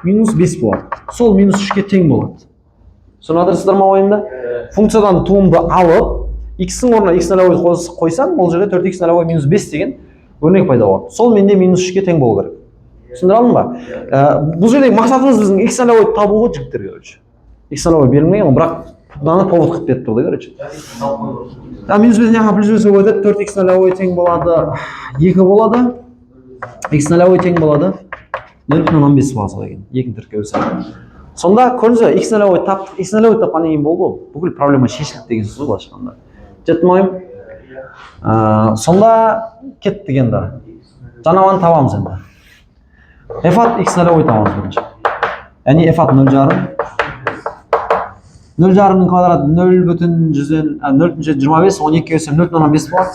минус 5 болады. Сол минус 3-ке тең болады. Соны адырсыздар ма ойымда? Функциядан туымды алып, x-ің орнына x нөлевой қойсам, ол жерде 4x нөлевой минус 5 деген өрнек пайда болады. Сол менде минус 3-ке тең болу керек. Түсіндіре алдым ба? Бұл жердегі мақсатымыз біздің x нөлевой табу ғой жігіттерге, короче. X нөлевой берілмеген, бірақ мынаны повод қылып беріп тұрды, короче. Минус 5 яғына плюс 5 қойды, 4x нөлевой тең болады, 2 болады. X нөлевой тең болады, 0,15 болады екен, екінші түртке өсіп. Сонда көрдіңіз бе, x нөлевой таптық, x нөлевой тапқаннан кейін болды, бүкіл проблема шешілді деген сөз былайша айтқанда. Жетті ме ойым? Сонда кеттік енді. Жаңағыны табамыз енді. F at x нөлевой табамыз бірінші. Яғни f at 0,5. 0,5-ның квадраты 0,25, 12-ге өсем 0,15 болады.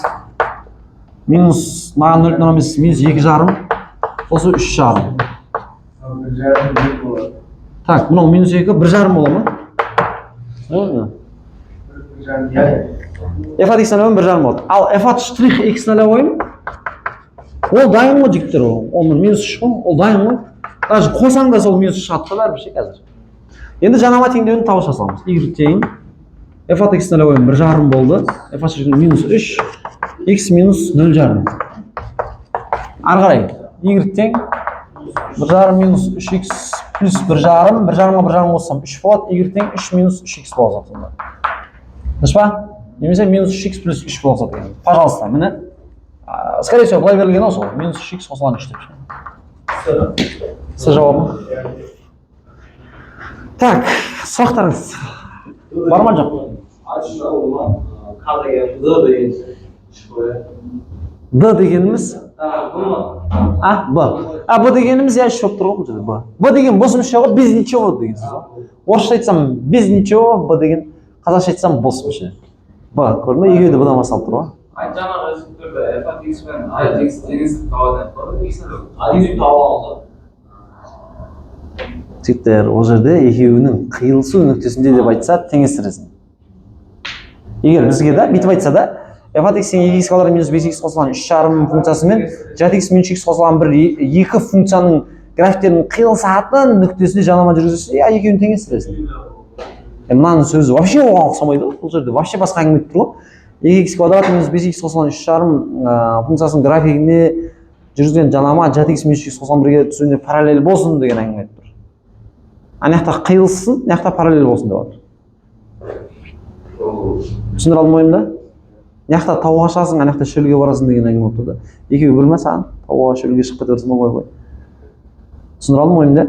Минус, маған 0,15, минус 2,5, осы 3,5. Так, мынау минус 2, 1,5 бола ма? F at x нөлевой 1,5 болады. Ал f at штрих x нөлевой, ол дайын ғой жігіттер, ол минус 3 ғой, ол дайын ғой. Даже қойсаң да сол минус 3 шығады бәрібір ше қазір. Енді жанама теңдеуін тауып жасаймыз. Y тең f at x нөлевой 1,5 болды. F at минус 3, x минус 0,5. Ары қарай y тең 1,5 минус 3x плюс 1,5, 1,5-ға қоссам 3 болады. Y тең 3 минус 3x болады сонда. Дұрыс па? Немесе минус 3x плюс 3 болады екен. Пожалуйста, міне. Скорее всего, былай берілген осы ғой. Минус 3x қосылған 3 деп. С жауабы. Так, сұрақтарыңыз бар ма жоқ? D дегеніміз? Б. Б дегеніміз я шоқ тұр ғой бұл жерде. Б деген босымша ғой, без ничего деген сөз ғой. Орысша айтсам без ничего, Б деген қазақша айтсам босымша. Б, көрдің бе? Екеуі де Б-дан басталып тұр ғой. Жаңағы үзіктірді f at x пен a at x теңіздік табады. Теңіздік таба алды. Жігіттер, ол жерде екеуінің қиылысу нүктесінде деп айтса теңестіресің. Егер бізге да бүйтіп айтса да f at x-тен 2x квадрат минус 5x қосылған 3,5 функциясымен x минус x қосылған бір екі функцияның графиктерінің қиылысатын нүктесінде жанама жүргізсе, екеуін теңестіресің. Мынаның сөзі вообще оған ұқсамайды ғой. Бұл жерде вообще басқа әңгіме айтып тұр ғой. 2x квадрат минус 5x қосылған 3,5 функциясының графигіне жүргізген жанама x минус x қосылған бірге түсуіне параллель болсын деген әңгіме айтып тұр. Ана жақта қиылысын, ана жақта параллель болсын деп отыр. Түсіндіре алдым ойымда? Ана жақта тауға шығасың, ана жақта шөлге барасың деген әңгіме болып тұрды. Екеуі бір ме саған? Тауға шөлге шығып кете берсің ғой. Түсіндіре алдым ойымда?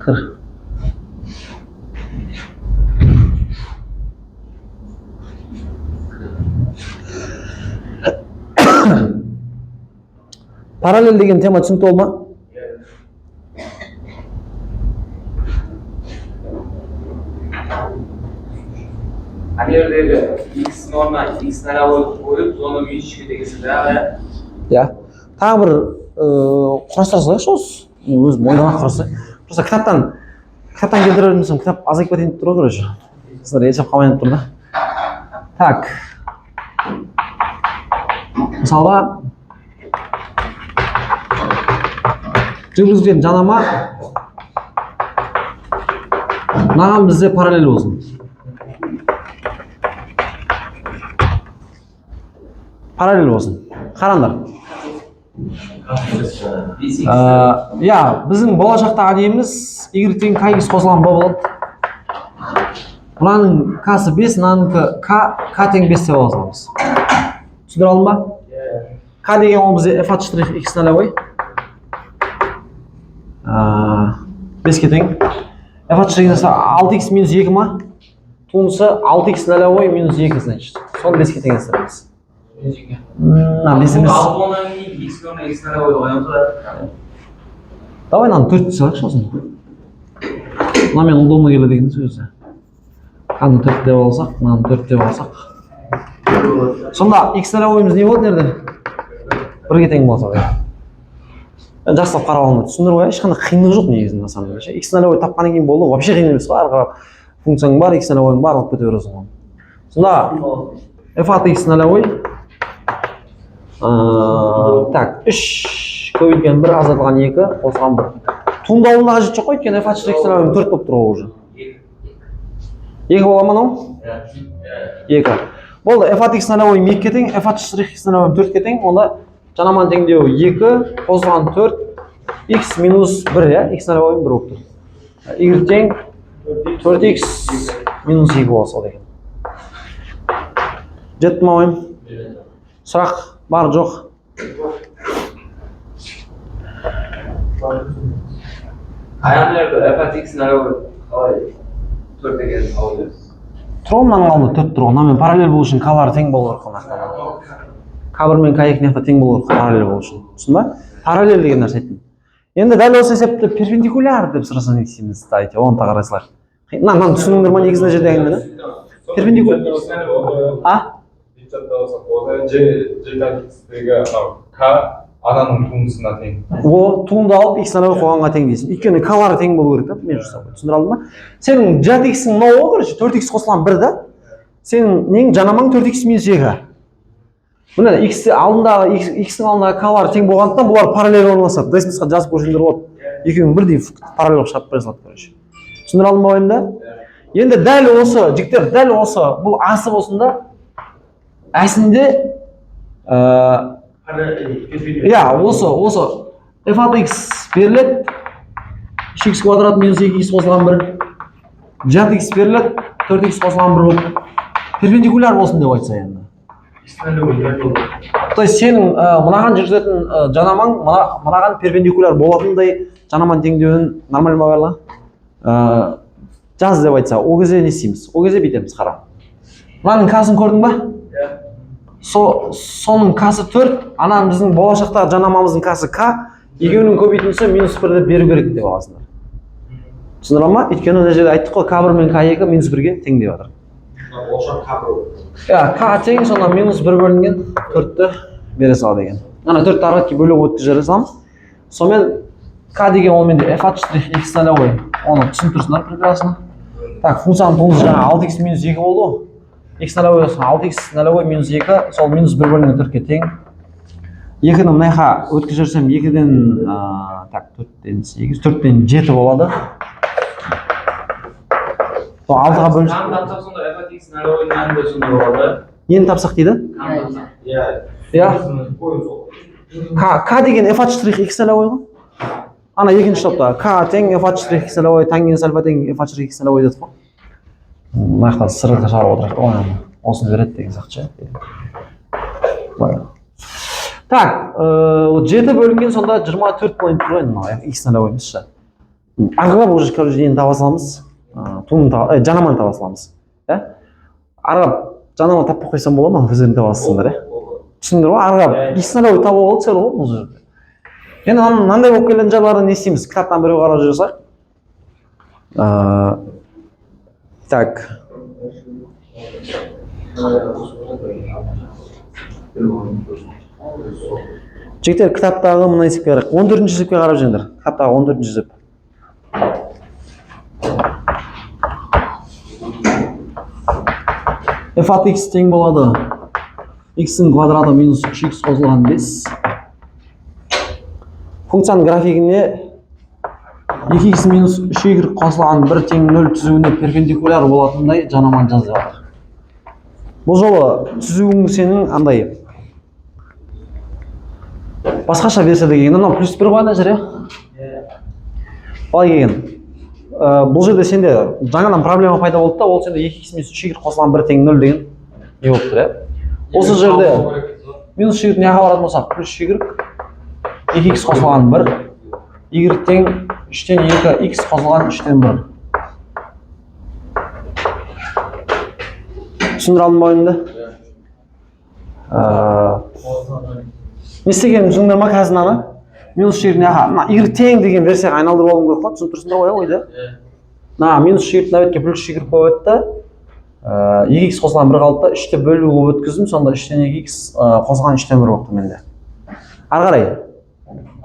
Кір. Параллель деген тема түсінікті ол ма? Ана жердегі x орнына x нөлевой қойып, соны минус 3-ге теңесін бәрі. Иә. Тағы бір құрастыра салайықшы осы. Өзім ойдан құрастырайын. Просто кітаптан келтіре бермесем, кітап азайып кетейін деп тұр ғой, короче. Сіздер есеп қалмайын тұр да. Так. Мысалға жүргізген жанама мынаған бізде параллель болсын. Параллель болсын. Қараңдар. Иә, біздің болашақтағы неміз y тең kx қосылған b болады. Мынаның k-сы 5, мынаның k тең 5 деп аламыз. Түсіндіре алдым ба? K деген ол бізде f at штрих x нөлевой. 5-ке тең. F at штрих 6x минус 2 ма? Туындысы 6x нөлевой минус 2, значит. Соны 5-ке теңестіреміз. Бесіміз. Давай мынаны 4 салайықшы осыны. Мына мен удобно келеді деген сөзі. Мынаны 4 деп алсақ, мынаны 4 деп алсақ. Сонда x нөлевойымыз не болады нерде? 1-ге тең болса. жақсылап қарап алыңдар, түсіндіріп қояйын, ешқандай қиындық жоқ негізінде на самом деле ше. X нолевой тапқаннан кейін болды, вообще қиын емес қой, ары қарап функцияң бар, X нолевойың бар, алып кете бересің ғой. Сонда f от x нолевой так 3 көбейткен 1 азайтылған 2 қосылған 1. Туындауына қажет жоқ қой, өйткені f от x нолевой 4 болып тұр ғой уже. 2 бола ма мынау? 2. Болды, f от x нолевой 2-ге тең, f от x нолевой 4-ге тең, онда жанаман теңдеу 2 қосылған 4 x минус 1, иә, x нолевой 1 болып тұр. y тең 4x минус 2 болса екен. Жетті ма ойым? Сұрақ бар жоқ? Аяғында f от x нолевой қалай 4 екенін тауып бересіз. Тұр ғой мынаның алдында 4 тұр ғой. Мынамен параллель болу үшін k-лары тең болу керек қой. K1 мен K2 мына тең болу керек параллель болу үшін. Түсін ба? Параллель деген нәрсе айттым. Енді дәл осы есепті перпендикуляр деп сұраса не істейміз? Дайте, оны да қарайсыздар. Мынаны түсініңдер ма негізінде жерде әңгімені? Перпендикуляр. ананың туындысына тең. Туынды алып x нолевой қойғанға тең дейсің. Өйткені k-лары тең болу керек та, мен жасап. Түсіндіре алдым ба? Сенің жат x-ің мынау ғой, короче, 4x қосылған 1 да. Сенің нең жанамаң 4x минус 2. Мына x-ің алдындағы k-лары тең болғандықтан бұлар параллель орналасады. Десмесқа жазып көрсеңдер болады. Екеуің бірдей параллель қылып шығарып бере салады, короче. Түсіндіре алдым ба ойымда? Енді дәл осы, жігіттер, дәл осы бұл асы болсында әсінде осы f от x беріледі, 3x квадрат минус 2x қосылған 1, жат x беріледі, 4x қосылған 1 болып перпендикуляр болсын деп айтса енді. То есть сенің мынаған жүргізетін жанамаң мынаған перпендикуляр болатындай жанаман теңдеуін нормаль ма барлығы? Жаз деп айтса, ол кезде не істейміз? Ол кезде бүйтеміз, қара. Мынаның касын көрдің ба? Соның касы 4, ананың біздің болашақтағы жанамамыздың касы k, екеуінің көбейтіндісі минус 1-ді беру керек деп аласыңдар. Түсіндіре ма? Өйткені мына жерде айттық қой, k1 мен k2 минус 1-ге тең деп жатыр. K тең, сонда минус 1 бөлінген 4-ті бере салады екен. Ана 4-ті арға бөліп өткізіп саламыз. Сонымен k деген ол менде f от x нолевой, оны түсініп тұрсыңдар прекрасно. Так, функцияның туындысы жаңа 6x минус 2 болды ғой. X нолевой 6x нолевой минус 2, сол минус 1 бөлінген 4-ке тең. 2-ні мынайға өткізіп жүрсем 2-ден 4-ден 7 болады. 6-ға бөлініп. Тапсақ сонда f от x нолевой нәнді сонда болады. Нені тапсақ дейді? K деген f от x нолевой ғой. Ана екінші топта k тең f от x нолевой тангенс альфа тең f от x нолевой дедік қой. Мынаяқта сырға шығарып отырады ғой, осыны береді деген сияқты. Так, 7 бөлінген сонда 24 point тұр ғой, x нолевой емес ше. Арғылап уже нені таба саламыз, жанаманы таба саламыз. Арғылап жанаманы таппай қойсам бола ма? Өздерін таба салсыңдар, түсіндір ғой, арғылап x нолевой таба болды сер ғой бұл жерде. Енді мынандай болып келген жайларды не істейміз? Кітаптан біреу қарап жүрсек. Так. Жігіттер, кітаптағы мына есепке қарайық. 14-ші есепке қарап жүріңдер. Кітаптағы 14-ші есеп. f от x тең болады. x-ің квадраты минус 3x қосылған 5. Функцияның графигіне 2x минус 3y қосылған 1 тең 0 түзуіне перпендикуляр болатындай жанаман жазып жатыр. Бұл жолы түзуің сенің андай басқаша берсе деген, мынау плюс 1 қойғанда жүр, Қалай келген? Бұл жерде сенде жаңадан проблема пайда болды да, ол сенде 2x минус 3y қосылған 1 тең 0 деген не болып тұр, Осы жерде минус y неға баратын болсақ, плюс y 2x қосылған 1, y тең 3-тен 2, x қосылған 3-тен 1. Түсіндіре алдым ба ойымды? Не істегенім түсіндіңдер ма қазір мынаны? Минус y неға, y тең деген версияға айналдырып алуым керек қой, түсініп тұрсыңдар ғой ойды? Минус y мына бетке плюс y қойып өтті. 2x қосылған 1 қалды да 3-те бөлуге өткіздім, сонда 3-тен 2x қосылған 3-тен 1 болыпты менде. Ары қарай.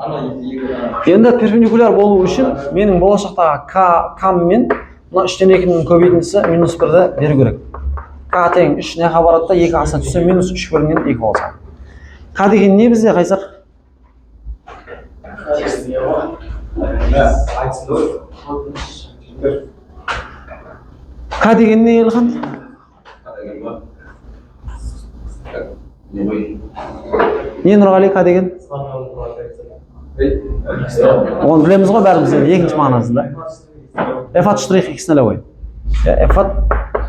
Енді перпендикуляр болу үшін менің болашақтағы кам мен мына 3/2-ның көбейтіндісі минус 1-ді беру керек. К тең 3 не жаққа барады да 2 аса түссе минус 3 бөлінген 2 болса. К деген не бізде Қайсар? К деген не Елхан? Не Нұрғали К деген? Оны білеміз ғой бәріміз енді екінші мағынасында. F от штрих x нулевой. F от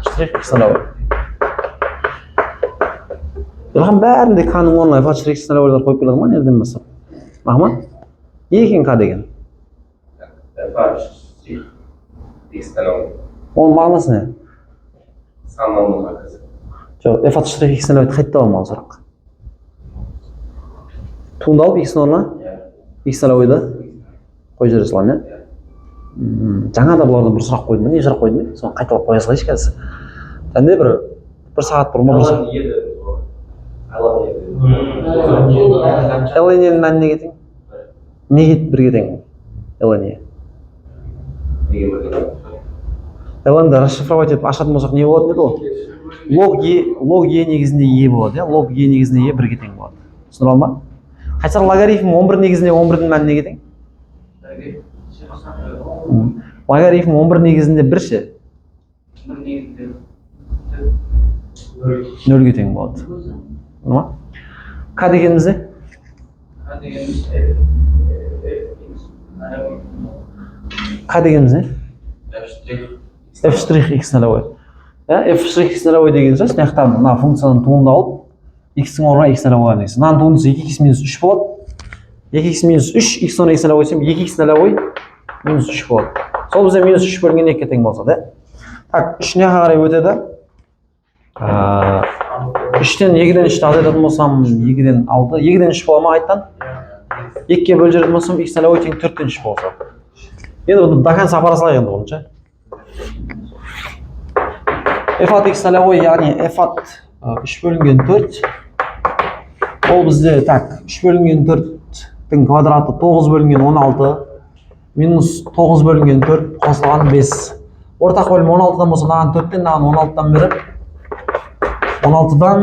штрих x нулевой. Елхан бәрінде К-ның орнына F от штрих x нулевойлар қойып келеді ма? Неден бастап? Рахмат. Не екен К деген? F от штрих x нулевой. Оның мағынасы не? Сан номерға кіреді. Жоқ, F от штрих x нулевойды қайтып табамын ол сұрақ. Туындалып x-ның орнына x нулевойды қойып жібере саламын, иә? Жаңа да бұлардан бір сұрақ қойдым, не сұрақ қойдым мен? Соны қайталап қоя салайыншы қазір. Әнде бір сағат бұрын бір сұрақ. ln-нің мәні неге тең? Неге бірге тең? ln-ге. ln-ді расшифровать етіп ашатын болсақ не болады еді ол? Log e негізінде e болады, иә? Log e негізінде e бірге тең болады. Түсіндіре ма? Қайсар логарифм 11 негізінде 11-дің мәні неге тең? Логарифм 11 негізінде бірше? 0-ге тең болады. К дегеніміз не? К дегеніміз не? F штрих x нулевой. F штрих x нулевой деген сөз, мына мына функцияны туындалып x-ің орнына x нулевой негізі. Мынаның туындысы 2x минус 3 болады. 2x минус 3, x орнына x нулевой десем 2x нулевой минус 3 болады. Сол бізде минус 3 бөлінген 2-ге тең болса, да? Так, 3-не қарай өтеді. 3-тен 2-ден 3-ті алып болсам 2-ден 6, 2-ден 3 бола ма қайттан? 2-ге бөліп жүретін болсам x нулевой тең 4-тен 3 болса. Енді бұны до конца апара салайық енді бұны. F от x нулевой, яғни f от 3 бөлінген 4. Ол бізде, так, 3 бөлінген 4-тің квадраты 9 бөлінген 16, минус 9 бөлінген 4 қосылған 5. Ортақ бөлім 16-дан болса, наған 4-тен, наған 16-дан беріп, 16-дан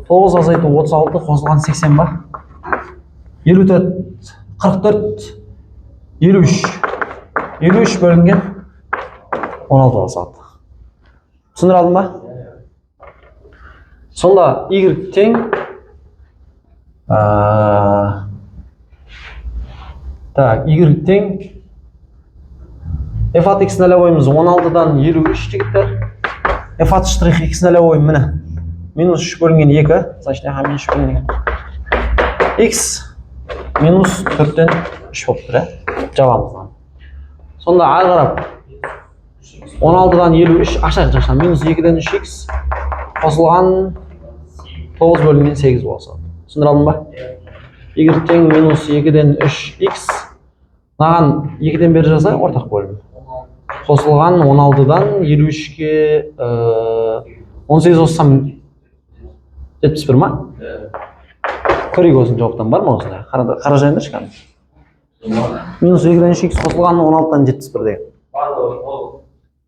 9 азайту 36 қосылған 80 ба? 54, 44, 53. 53 бөлінген 16 басады. Түсіндіре алдың ба? Сонда y тең так, y тең f от x нулевойымыз 16-дан 53 жігіттер. F от штрих x нулевой міне минус 3 бөлінген 2, значит, минус 3 бөлінген x минус 4-тен 3 болып тұр, жабамыздан. Сонда ары қарап 16-дан 53 ашақ жақтан минус 2-ден 3x қосылған 9 бөлінген 8 болса. Түсіндіре алдың ба? Y тең минус 2-ден 3x маған 2-ден бері жазайық ортақ бөлім. Қосылған 16-дан 53-ге 18 қоссам 71 ма? Көрейік осының жауаптан бар ма осында? Қара жайындаршы кәдім. Минус 2-ден 3x қосылған 16-дан 71 деген.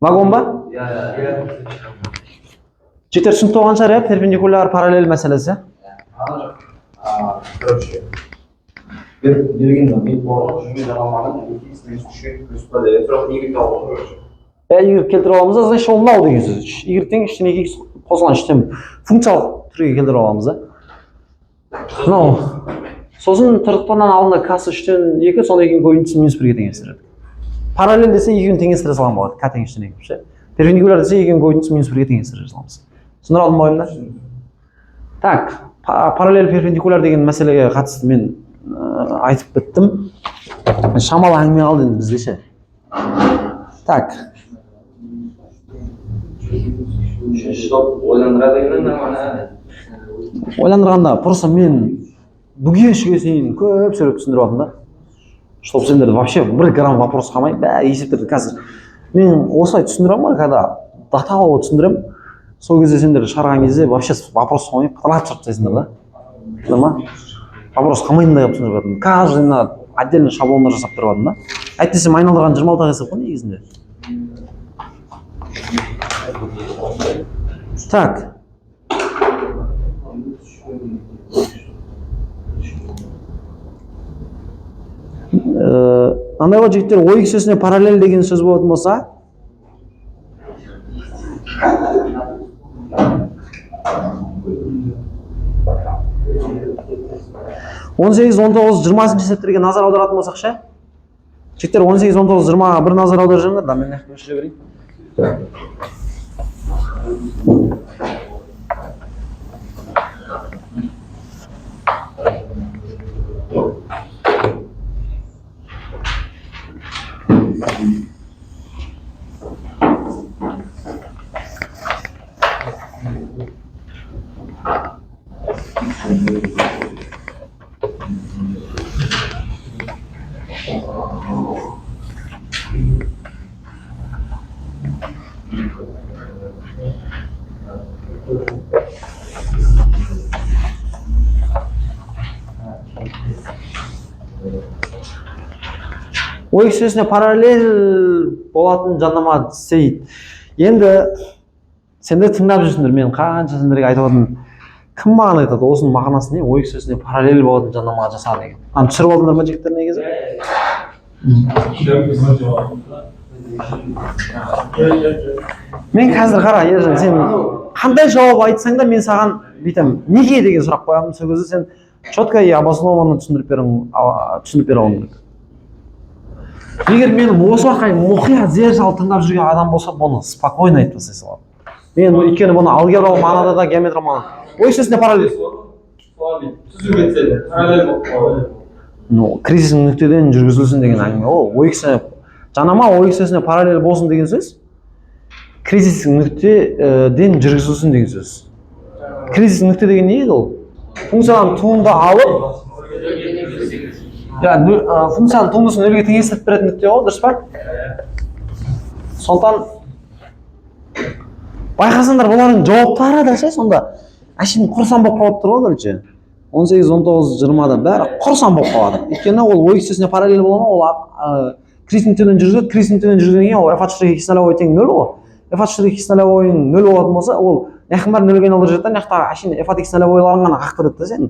Вагон ба? Жетер түсінікті оған шығар, перпендикуляр параллель мәселесі. Короче, берген бет болған жүрген жанаманың 2x-3 плюс b деген сұрақ негізінде алып отыр. Y келтіре аламыз, значит ол мынау деген сөз. Y тең 3-тен 2x қосылған 3-тен функциялық түрге келтіре аламыз, да? Мынау. Сосын тыртықтан алдында k-сы 3-тен 2, сол екінің көбейтіндісі минус 1-ге теңестіреді. Параллель десе екеуін теңестіре салған болады, k тең 3-тен 2. Перпендикуляр десе екінің көбейтіндісі минус 1-ге теңестіре саламыз. Түсіндіре алдым ба ойымда? Так, параллель перпендикуляр деген мәселеге қатысты мен айтып біттім. Шамалы әңгіме қалды енді бізде ше. Так. Ойландырғанда, просто мен бүге шүге сейін көп сөйлеп түсіндіріп алдым да. Чтоб сендерді вообще 1 грамм вопрос қалмай, бәрі есептерді қазір. Мен осылай түсіндірем ма, когда даталы түсіндірем, сол кезде сендерді шығарған кезде вообще вопрос қалмай, қытылат шығып тайсыңдар да. Ма? вопрос қылмайтындай қылып түсіндіріп жатырмын. Каждыйына отдельно шаблондар жасап тұрып жатырмын да. Әйтпесе айналдырған 26 есеп қой негізінде. Так. Андай ғой жігіттер, ой кісесіне параллель деген сөз болатын болса, 18, 19, 20 есептерге назар аударатын болсақ ше? Жігіттер 18, 19, 20-ға бір назар аударып жүріңдер, да мен өшіре берейін. Ой кісесіне параллель болатын жанама сейт. Енді сендер тыңдап жүрсіңдер, мен қанша сендерге айтып отырмын. Кім маған айтады, осының мағынасы не? Ой кісесіне параллель болатын жанама жаса деген. Аны түсіріп алдыңдар ма жігіттер негізі? Мен қазір қара, Ержан, сен қандай жауап айтсаң да мен саған бүйтем, неге деген сұрақ қоямын. Сол кезде сен четко и обоснованно түсіндіріп бере алуың керек. Егер мені осы уақытқа мұқият зер салып тыңдап жүрген адам болса, бұны спокойно айтып тастай саламын. Мен өйткені бұны алгебралық мағынада да геометриялық мағынада. Ой кісесіне параллель. Түзу кетсе, параллель болып қалады. Кризистік нүктеден жүргізілсін деген әңгіме ол. Ой кісесіне жанама ой кісесіне параллель болсын деген сөз. Кризистік нүктеден жүргізілсін деген сөз. Кризистік нүкте деген не еді ол? Функцияның туынды алып, функцияның туындысын нөлге теңестіріп беретін нүкте ғой, дұрыс па? Сондықтан байқасаңдар бұлардың жауаптары да ше, сонда әшейін құрсан болып қалып тұр ғой, короче. 18, 19, 20-да бәрі құрсан болып қалады. Өйткені ол ой кісесіне параллель болғаны, ол кризистік нүктеден жүргізеді, кризистік нүктеден жүргізгеннен кейін ол f(x) нолевой тең 0 ғой. f(x) нолевой 0 болатын болса, ол яқын бар нөлге айналдырып жатады, яқтағы әшейін f(x) нолевойларын ғана қақтырады да сен.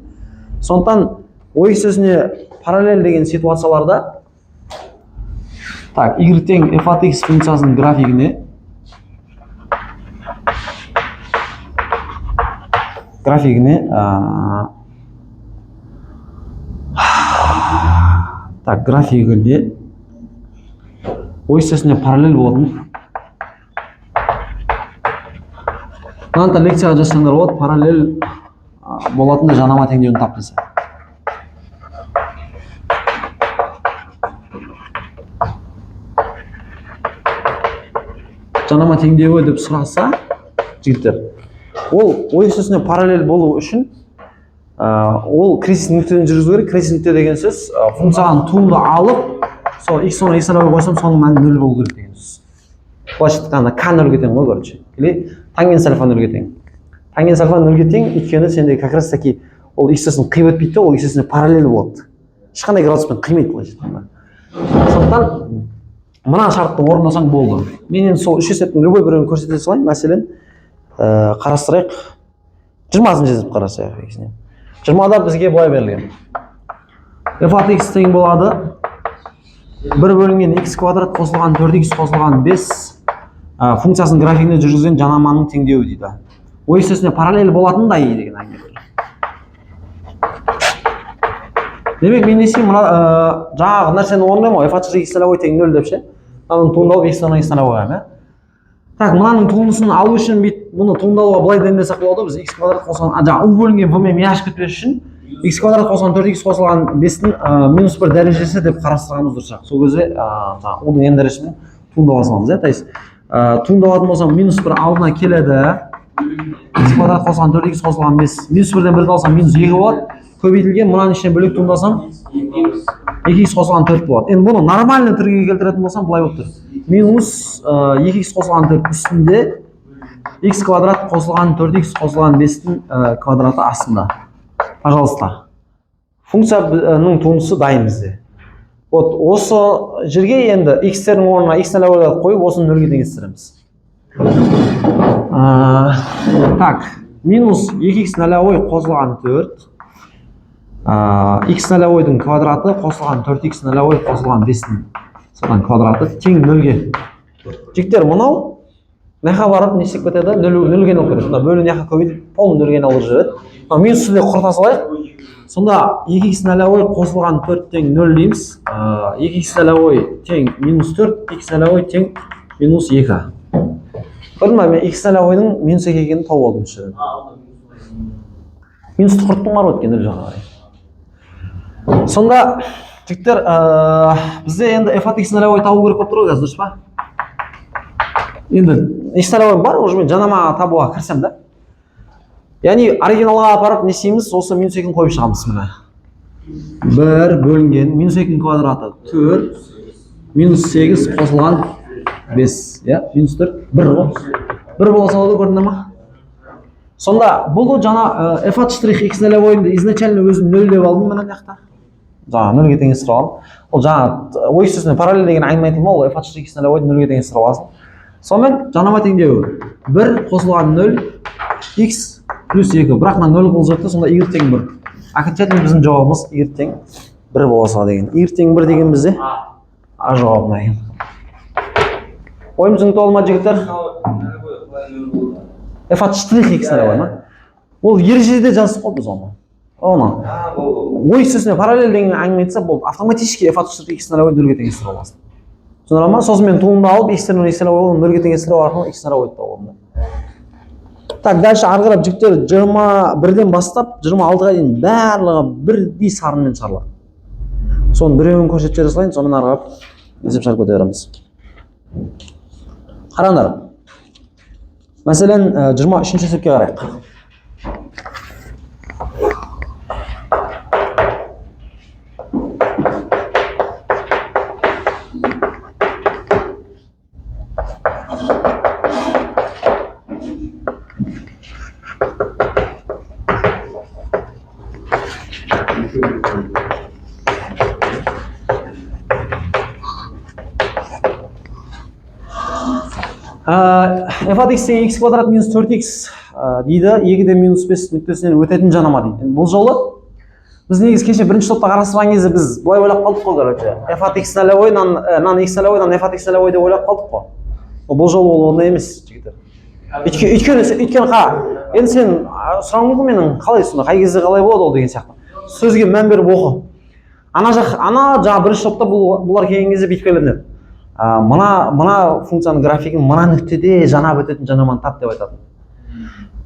Сондықтан ой кісесіне параллель деген ситуацияларда так, y тең f(x) функциясының графигіне ой кісесіне параллель болатын. Мынандай лекцияға жазсаңдар болады, параллель болатын да жанама теңдеуін тап десе. Жанама теңдеуі деп сұраса, жігіттер, ол ой кісесіне параллель болу үшін ол кризистік нүктеден жүргізу керек. Кризистік нүкте деген сөз функцияның туынды алып, сол x оны x нөлге қойсам, соның мәні 0 болу керек деген сөз. Былайша айтқанда k нөлге тең ғой, короче. Или тангенс альфа нөлге тең. Тангенс альфа нөлге тең, өйткені сенде как раз таки ол x-сын қиып өтпейді, ол x-сіне параллель болады. Ешқандай градуспен қимайды былайша айтқанда. Сондықтан мына шартты орындасаң болды. Мен енді сол үш есептің любой біреуін көрсете салайын. Мәселен, қарастырайық. 20-сын есеп қарастырайық. 20-да бізге былай берілген. f(x) тең болады. 1 бөлінген x квадрат қосылған 4x қосылған 5 функциясының графигіне жүргізген жанаманың теңдеуі дейді. Ой кісесіне параллель болатындай деген әңгіме. Демек мен не істеймін, жаңағы нәрсені орындаймын ғой, f(x) нолевой тең 0 деп ше. Мынаның туындалып x нолевой қоямын, Так, мынаның туындысын алу үшін бұны туындалуға былай дәлелдесек болады, біз x квадрат қосылған, жаңағы u бөлінген v мен ашып кетпес үшін x квадрат қосылған 4x қосылған 5-тің -1 дәрежесі деп қарастырғанымыз дұрысырақ. Сол кезде жаңағы u-ның n дәрежесімен туындала саламыз, иә? То есть туындалатын болсам -1 алдына келеді. X квадрат қосылған 4x қосылған 5. -1-ден 1-ді алсам -2 болады. Көбейтілген мынаның ішінен бөлек туындасам 2x қосылған 4 болады. Енді бұны нормальный түрге келтіретін болсам былай болып тұр. -2x қосылған 4 үстінде x квадрат қосылған 4x қосылған 5-тің квадраты астында. Пожалуйста. функцияның туындысы дайын бізде. Вот осы жерге енді x-тердің орнына x нөлді қойып, осыны нөлге теңестіреміз. Так, минус 2x нөлевой қосылған 4. X нөлевойдың квадраты қосылған 4x нөлевой қосылған 5-дің содан квадраты тең нөлге. Жіктер, мұнау мынақа барып не істеп кетеді? Нөлге алып кетеді. Сонда бөлу мынақа көбейтіп, полный нөлге алып жүреді. Минус үстінде құрта салайық. Сонда 2x нөлевой қосылған 4 тең 0 дейміз. 2x нөлевой тең минус 4, x нөлевой тең минус 2. Көрдің ба, мен x нөлевойдың минус 2 екенін тауып алдым үшін. Минусты құрттың бар өткен нөл жаға қарай. Сонда жіктер, бізде енді f от x нөлевой табу керек болып тұр ғой, қазір, дұрыс па? Енді x нөлевой бар, уже мен жанама табуға кірсем да. Яғни оригиналға апарып не істейміз? Осы минус 2-ні қойып шығамыз мына. 1 бөлінген минус 2-ның квадраты 4, минус 8 қосылған 5, минус 4, 1 ғой. 1 бола салады, көрдіңдер ма? Сонда бұл жаңа f от штрих x нөлевойды изначально өзім 0 деп алдым мына жақта. Жаңа 0-ге теңестіріп алдым. Ол жаңа ой үстіне параллель деген әңгіме айтылды ма? Ол f от штрих x нөлевойды 0-ге теңестіріп аласың. Сонымен жанама теңдеуі 1 қосылған 0 x плюс 2. Бірақ мына 0 қылып жатты, сонда y тең 1. Окончательно біздің жауабымыз y тең 1 болса деген. Y тең 1 деген бізде а жауабына екен. Ойымыздың толма жігіттер. f от штрих x нөлевой ма? Ол ережеде жазып қой біз оны. Оны. Ой үстіне параллель деген әңгіме айтса, бұл автоматически f от штрих x нөлевой 0-ге теңестіріп аласың. Түсіндіре ма? Сосын мен туынды алып, x-термен x нөлевойды 0-ге теңестіріп арқылы x нөлевойды табамын. Так, дальше ары қарап жіктер 21-ден бастап 26-ға дейін барлығы бірдей сарынмен шарылады. Соның біреуін көрсетіп жасайын, сонымен ары қарап есеп шығарып кете береміз. Қараңдар. Мәселен, 23-ші есепке қарайық. f от x тең x квадрат минус 4x дейді, 2-де минус 5 нүктесінен өтетін жанама дейді. Бұл жолы біз негізі кеше бірінші топта қарастырған кезде біз былай ойлап қалдық қой, короче. f от x нөлевойдан x нөлевойдан f от x нөлевой деп ойлап қалдық қой. Бұл жолы ол ондай емес, жігіттер. Өйткені қара. Енді сен сұрауың мүмкін менің қалай сонда, қай кезде қалай болады ол деген сияқты. Сөзге мән беріп оқы. Ана жаңа бірінші топта бұлар келген кезде бүйтіп келеді. Мына функцияның графигін мына нүктеде жанап өтетін жанаманы тап деп айтатын.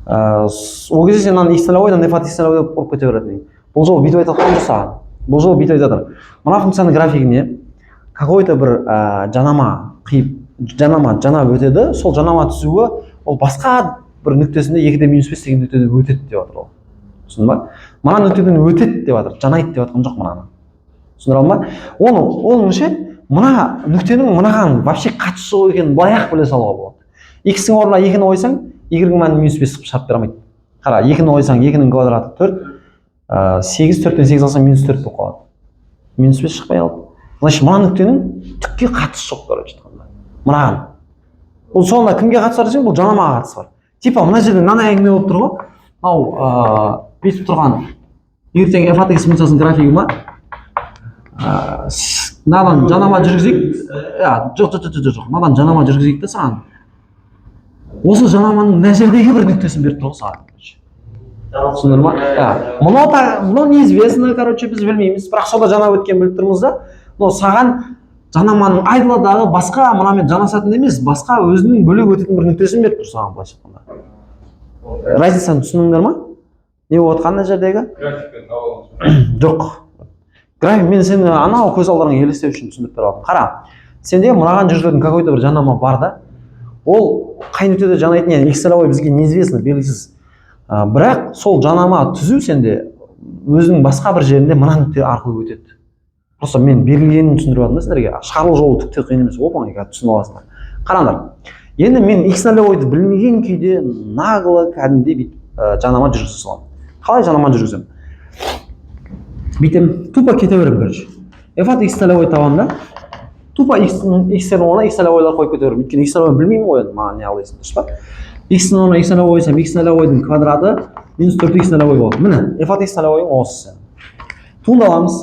Ол кезде сен x нөлевойдан f от x нөлевой деп ұрып кете беретін. Бұл жолы бүйтіп айтатын жоқ саған. Бұл жолы бүйтіп айтады. Мына функцияның графигіне какой-то бір жанап өтеді. Сол жанама түсуі ол басқа бір нүктесінде 2-де минус 5 деген нүктеден өтеді деп жатыр ол. Түсіндің ба? Мына нүктеден өтеді деп жатыр. Жанайды деп жатқан жоқ мынаны. Түсіндіре ма? Оның ше мына нүктенің мынаған вообще қатысы жоқ екенін былай-ақ біле салуға болады. X-ің орнына 2-ні қойсаң, y-ің мәні минус 5 шығып бере алмайды. Қара, 2-ні қойсаң, 2-нің квадраты 4, 8, 4-тен 8 алсаң минус 4 болып қалады. Минус 5 шықпай қалды. Значит, мына нүктенің түкке қатысы жоқ, короче айтқанда. Мынаған. Бұл соңында кімге қатысы бар десең, бұл жанамаға қатысы бар. Типа мына жерде мынандай әңгіме болып тұр ғой. Мынау бүйтіп тұрған ертең f от x функциясының графигі ма? Мынадан жанама жүргізейік. Жоқ. Мынадан жанама жүргізейік те саған. Осы жанаманың мына жердегі бір нүктесін беріп тұр ғой саған. Түсіндіңдер ма? Мынау неизвестно, короче, біз білмейміз. Бірақ сода жанап өткен біліп тұрмыз да. Но саған жанаманың айдаладағы басқа мынамен жанасатын емес, басқа өзінің бөлек өтетін бір нүктесін беріп тұр саған былайша айтқанда. Разницаны түсіндіңдер ма? Не болып жатқаны жердегі? Жоқ. График мен сені анау көз алдарыңа елестеу үшін түсіндіріп беріп алдым. Қара, сенде мынаған жүргізетін какой-то бір жанама бар да. Ол қай нүктеде жанайтын, яғни x нөлевой бізге неизвестно, белгісіз. Бірақ сол жанама түзу сенде өзінің басқа бір жерінде мына нүкте арқылы өтеді. Просто мен берілгенін түсіндіріп алдым да сіздерге. Шығарылу жолы түкте қиын емес, оп-оңай түсініп аласыңдар. Қараңдар. Енді мен x нөлевойды білмеген күйде нагло кәдімгідей жанама жүргізе саламын. Қалай жанама жүргіземін? бүйтем тупо кете беремін короче. F от x нолевой табамын да. Тупо x-тердің орнына x нолевойлар қойып кете беремін. Өйткені x нолевой білмеймін ғой енді маған не қыласың, дұрыс па? X-ның орнына x нолевой қойсам x нолевойдың квадраты минус 4x нолевой болады. Міне f от x нолевойың осы. Туындаламыз.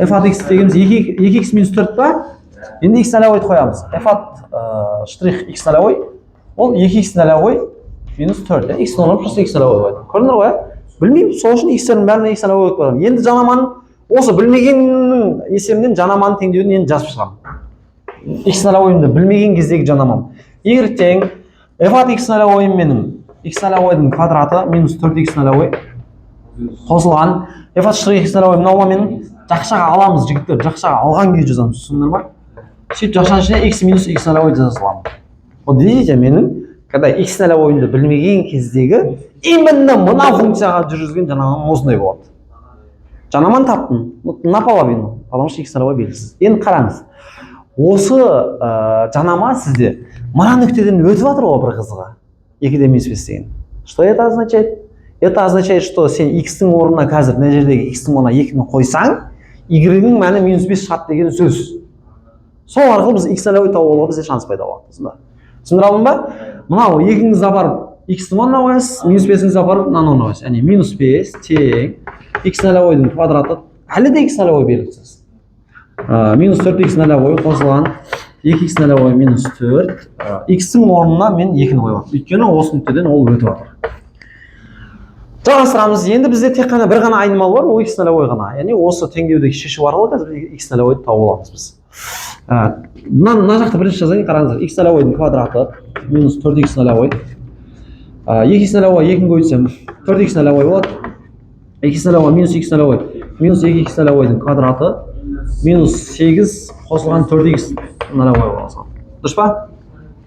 F от x дегеніміз 2x минус 4 па? Енді x нолевойды қоямыз. F от штрих x нолевой ол 2x нолевой минус 4. X нолевой плюс x нолевой болады. Көрдіңдер ғой? Білмеймін, сол үшін x-тердің бәріне x нолевой қойып барамын. Енді жанаманың осы білмегеннің есебінен жанаманың теңдеуін енді жазып шығамын. X нолевойымды білмеген кездегі жанамам. Y тең f от x нолевойым менің x нолевойдың квадраты минус 4x нолевой қосылған f от штрих x нолевой мынау менің жақшаға аламыз жігіттер, жақшаға алған күйі жазамыз, түсіндіңдер ма? Сөйтіп жақшаның ішіне x минус x нолевой жаза саламын. Вот видите, менің когда x нолевойымды білмеген кездегі именно мына функцияға жүргізген жанамам осындай болады. Жанаман таптым, наполовину, потому что x нолевой белгісіз. Енді қараңыз, осы жанама сізде мына нүктеден өтіп жатыр ғой бір қызығы. 2 минус 5 деген. Что это означает? Это означает, что сен x-тің орнына қазір мына жердегі x-тің орнына 2-ні қойсаң, y-ның мәні минус 5 шығады деген сөз. Сол арқылы біз x нолевой тауып алуға бізде шанс пайда болады. Түсіндіре алдым ба? Мынау 2-ңізді апарып x-ның орнына қоясыз, минус 5-іңізді апарып мынаны орнына қоясыз. Яғни минус 5 тең x нолевойдың квадраты әлі де x нолевой белгісіз. Минус 4x нолевой қосылған 2x нолевой минус 4. X-тің орнына мен 2-ні қойып. Өйткені осы нүктеден ол өтіп жатыр. Жалғастырамыз. Енді бізде тек қана бір ғана айнымал бар, ол x нолевой ғана. Яғни осы теңдеуді шешу арқылы қазір x нолевойды тауып аламыз біз. Мына жақта бірінші жазайын, қараңыздар. X нолевойдың квадраты минус 4x нолевой. 2x нолевой 2-ні көйтсем 4x нолевой болады. 2x нолевой минус x нолевой минус 2x нолевойдың квадраты минус 8 қосылған 4x нолевой болады. Дұрыс па?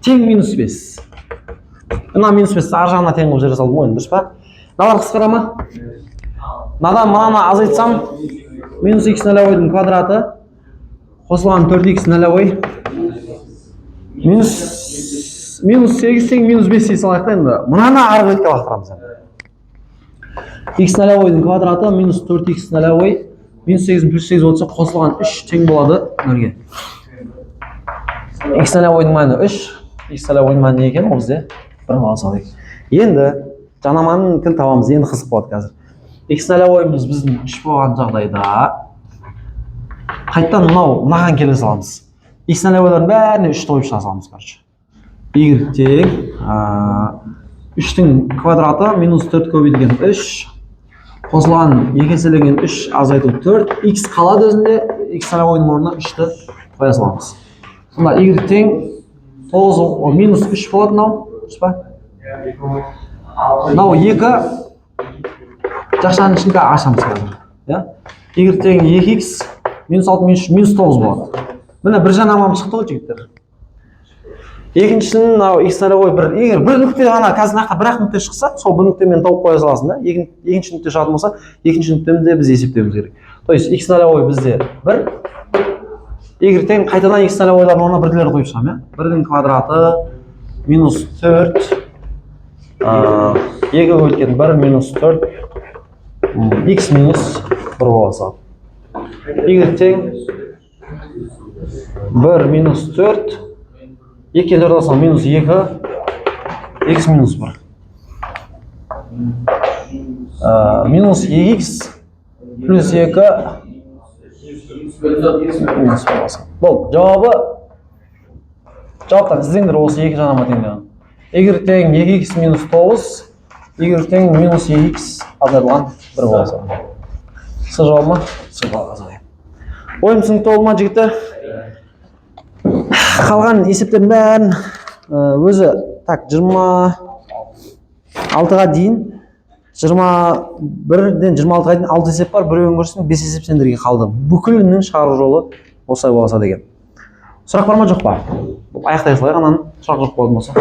Тең минус 5. Мына минус 5 ар жағына тең қылып жібере салдым ғой, дұрыс па? Мыналар қысқара ма? Мынаны азайтсам минус x нолевойдың квадраты қосылған 4x нолевой минус 8 тең минус 5 дей салайық та енді. Мынаны ары қарай лақтырамыз енді. X нолевойдың квадраты минус 4x нолевой минус 8 плюс 8 болса қосылған 3 тең болады нөлге. X нолевойдың мәні 3, x нолевойдың мәні не екен? Ол бізде 1 бола салайық. Енді жанаманың тіл табамыз. Енді қызық болады қазір. X нолевойымыз біздің 3 болған жағдайда қайттан мынаған келе саламыз. X нолевойлардың бәріне 3 қойып шыға саламыз, короче. Y тең 3-тің квадраты минус 4 көбейтілген 3 қосылған 2 еселенген 3 азайту 4, x қалады өзінде, x нолевойдың орнына 3-ті қоя саламыз. Сонда y тең 9 минус 3 болады мынау, дұрыс па? Мынау 2 жақшаның ішінде ашамыз қазір. Y тең 2x минус 6 минус 9 болады. Міне бір жанамам шықты ғой жігіттер. Екіншінің x нолевой егер бір нүкте ғана қазір нақты бір-ақ нүкте шықса, сол бір нүктемен тауып қоя саласың да. Екінші нүкте шығатын болса, екінші нүктемізде біз есептеуіміз керек. То есть x нолевой бізде 1, y тең қайтадан x нолевойлардың орнына бірділер қойып шығамын, 1-дің квадраты минус 4 2 көбейтілген 1 минус 4 x минус 1 бола салады. Y тең 1 минус 4 2 келер алсам минус 2 x минус 1 минус 2x плюс 2 минус 1 болса. Болды, жауаптан іздеңдер осы 2 жанама теңдеуін. Y тең 2x минус 9 y тең минус 2x азайтылған 1 болса. С жауап ма? С жауап азайы. Ойым түсінікті болды ма жігіттер? Қалған есептердің бәрін өзі так 26-ға дейін 21-ден 26-ға дейін 6 есеп бар, біреуін көрсін 5 есеп сендерге қалды. Бүкілінің шығару жолы осылай болса деген. Сұрақ бар ма жоқ па? Аяқтай салайық, анан сұрақ жоқ болатын болса.